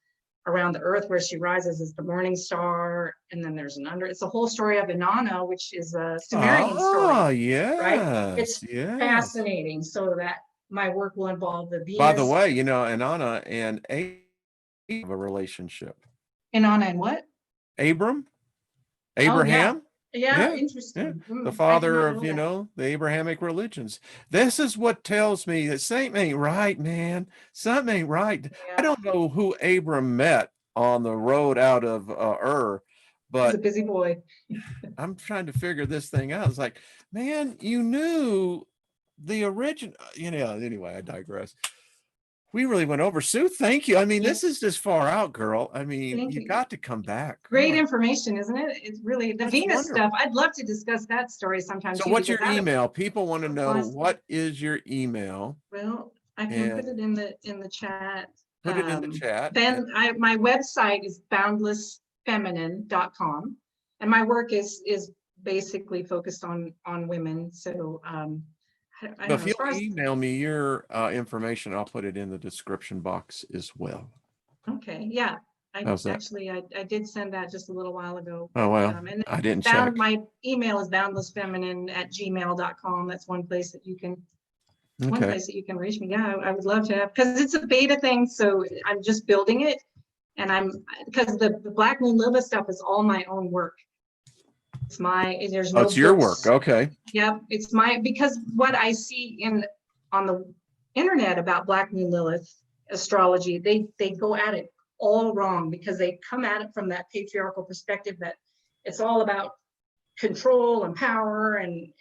the earth, where she rises as the morning star, and then there's it's a whole story of Inanna, which is a Sumerian story. Yeah, right? It's fascinating. So that my work will involve the Venus. By the way, you know, Inanna and have a relationship. Inanna and what? Abraham. Oh, yeah, interesting. Yeah. The father of, you know, the Abrahamic religions. This is what tells me that something ain't right, man. Something ain't right. Yeah. I don't know who Abram met on the road out of but he's a busy boy. I'm trying to figure this thing out. It's like, man, you knew the original, you know. Anyway, I digress. We really went over. Sue, thank you. I mean, this is just far out, girl. I mean, you got to come back. Great information, isn't it? It's really the Venus stuff. I'd love to discuss that story sometime. So what's your email? People want to know, what is your email? Well, I can put it in the chat. Put it in the chat. Then my website is boundlessfeminine.com, and my work is basically focused on women. So if you'll email me your information, I'll put it in the description box as well. Okay, yeah. I did send that just a little while ago. Oh, well, and I didn't check. My email is boundlessfeminine@gmail.com. That's one place that you can reach me. Yeah, I would love to have, because it's a beta thing, so I'm just building it, and because the Black Moon Lilith stuff is all my own work. It's there's no it's your work. Okay. Yep. It's because what I see on the internet about Black Moon Lilith astrology, they go at it all wrong, because they come at it from that patriarchal perspective that it's all about control and power and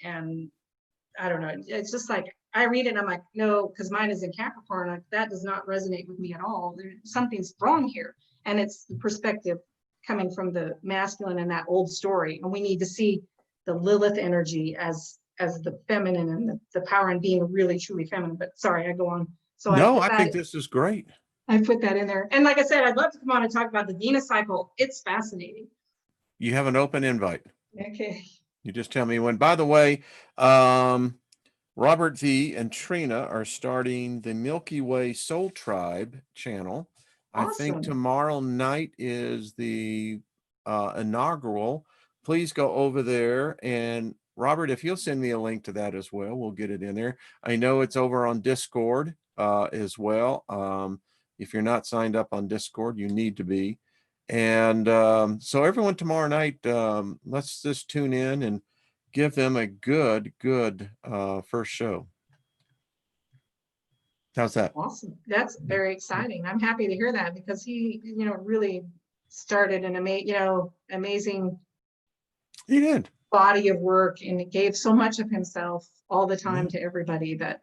I don't know. It's just like, I read it and I'm like, no, because mine is in Capricorn. Like, that does not resonate with me at all. Something's wrong here. and it's the perspective coming from the masculine in that old story. And we need to see the Lilith energy as the feminine and the power in being really truly feminine. But sorry, I go on. So no, I think this is great. I put that in there. And like I said, I'd love to come on and talk about the Venus cycle. It's fascinating. You have an open invite. Okay. You just tell me when. By the way, Robert V and Trina are starting the Milky Way Soul Tribe channel. Awesome. I think tomorrow night is the inaugural. Please go over there. And Robert, if you'll send me a link to that as well, we'll get it in there. I know it's over on Discord as well. If you're not signed up on Discord, you need to be. And so everyone tomorrow night, let's just tune in and give them a good first show. How's that? Awesome. That's very exciting. I'm happy to hear that, because he, really started an amazing he did body of work, and it gave so much of himself all the time to everybody that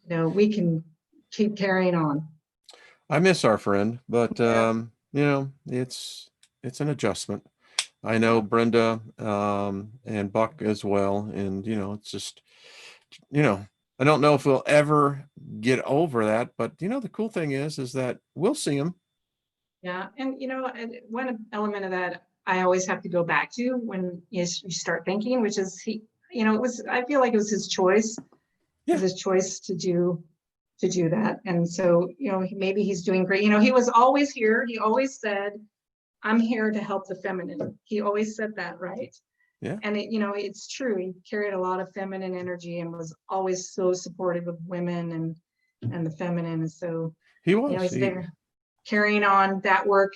we can keep carrying on. I miss our friend, but it's an adjustment. I know Brenda and Buck as well, and it's just I don't know if we'll ever get over that, but the cool thing is that we'll see him. Yeah, and one element of that I always have to go back to when you start thinking, which is I feel like it was his choice. It was his choice to do that, and so maybe he's doing great. He was always here. He always said, I'm here to help the feminine. He always said that, right? Yeah. And it's true. He carried a lot of feminine energy and was always so supportive of women and the feminine. And so he was he's there carrying on that work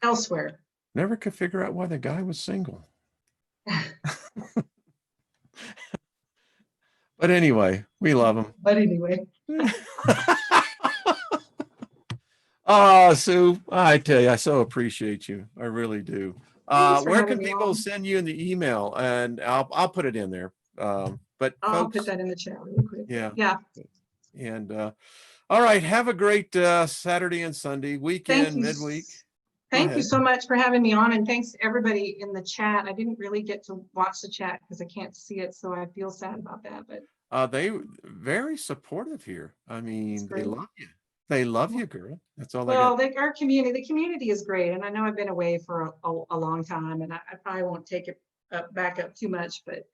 elsewhere. Never could figure out why the guy was single. But anyway, we love him. But anyway. Oh, Sue, I tell you, I so appreciate you. I really do. Where can people send you in the email? And I'll put it in there. But I'll put that in the chat real quick. Yeah. And all right, have a great Saturday and Sunday, weekend, midweek. Thank you so much for having me on, and thanks to everybody in the chat. I didn't really get to watch the chat because I can't see it, so I feel sad about that. But they very supportive here. I mean, they love you. They love you, girl. That's all. Well, our community, the community is great, and I know I've been away for a long time, and I probably won't take it back up too much, but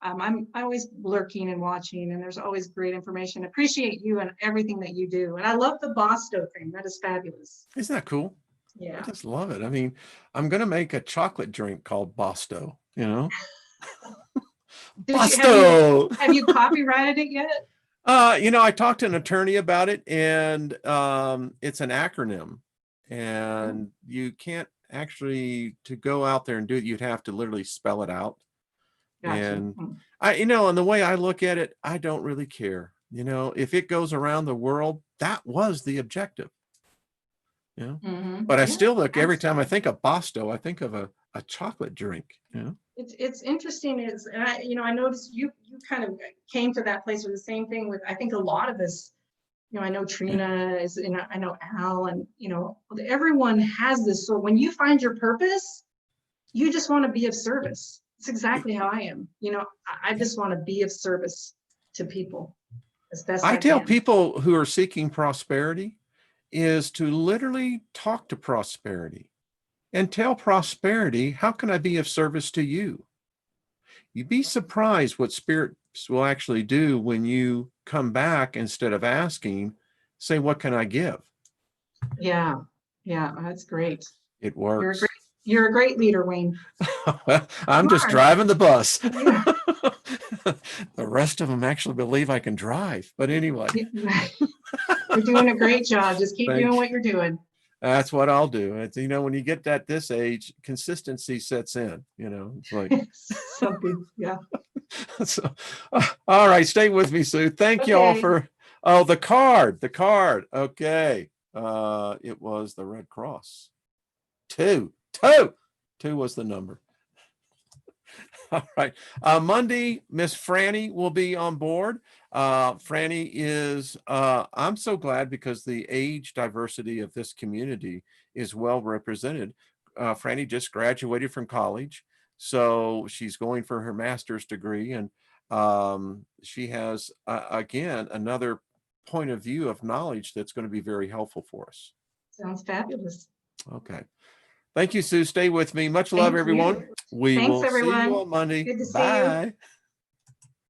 I'm always lurking and watching, and there's always great information. Appreciate you and everything that you do, and I love the Bosto thing. That is fabulous. Isn't that cool? Yeah, I just love it. I mean, I'm gonna make a chocolate drink called Bosto. Bosto. Have you copyrighted it yet? I talked to an attorney about it, and it's an acronym, and you can't actually, to go out there and do it, you'd have to literally spell it out. Gotcha. And and the way I look at it, I don't really care. If it goes around the world, that was the objective. But I still look, every time I think of Bosto, I think of a chocolate drink. It's interesting is, and I noticed you kind of came to that place with the same thing with, I think, a lot of us. I know Trina is, I know Al, and everyone has this. So when you find your purpose, you just want to be of service. It's exactly how I am. I just want to be of service to people as best I tell can. People who are seeking prosperity is to literally talk to prosperity and tell prosperity, how can I be of service to you? You'd be surprised what spirits will actually do when you come back, instead of asking, say, what can I give? Yeah, that's great. It works. You're a great leader, Wayne. I'm just driving the bus. Yeah. The rest of them actually believe I can drive. But anyway. You're doing a great job. Just keep doing what you're doing. That's what I'll do. It's, when you get at this age, consistency sets in, it's like something. Yeah. So, all right. Stay with me, Sue. Thank you all for, the card. Okay. It was the Red Cross. Two was the number. All right. Monday, Miss Franny will be on board. Franny is, I'm so glad because the age diversity of this community is well represented. Franny just graduated from college, so she's going for her master's degree, and she has, again, another point of view of knowledge that's going to be very helpful for us. Sounds fabulous. Okay. Thank you, Sue. Stay with me. Much love, everyone. We will see you on Monday. Good to see you. Bye.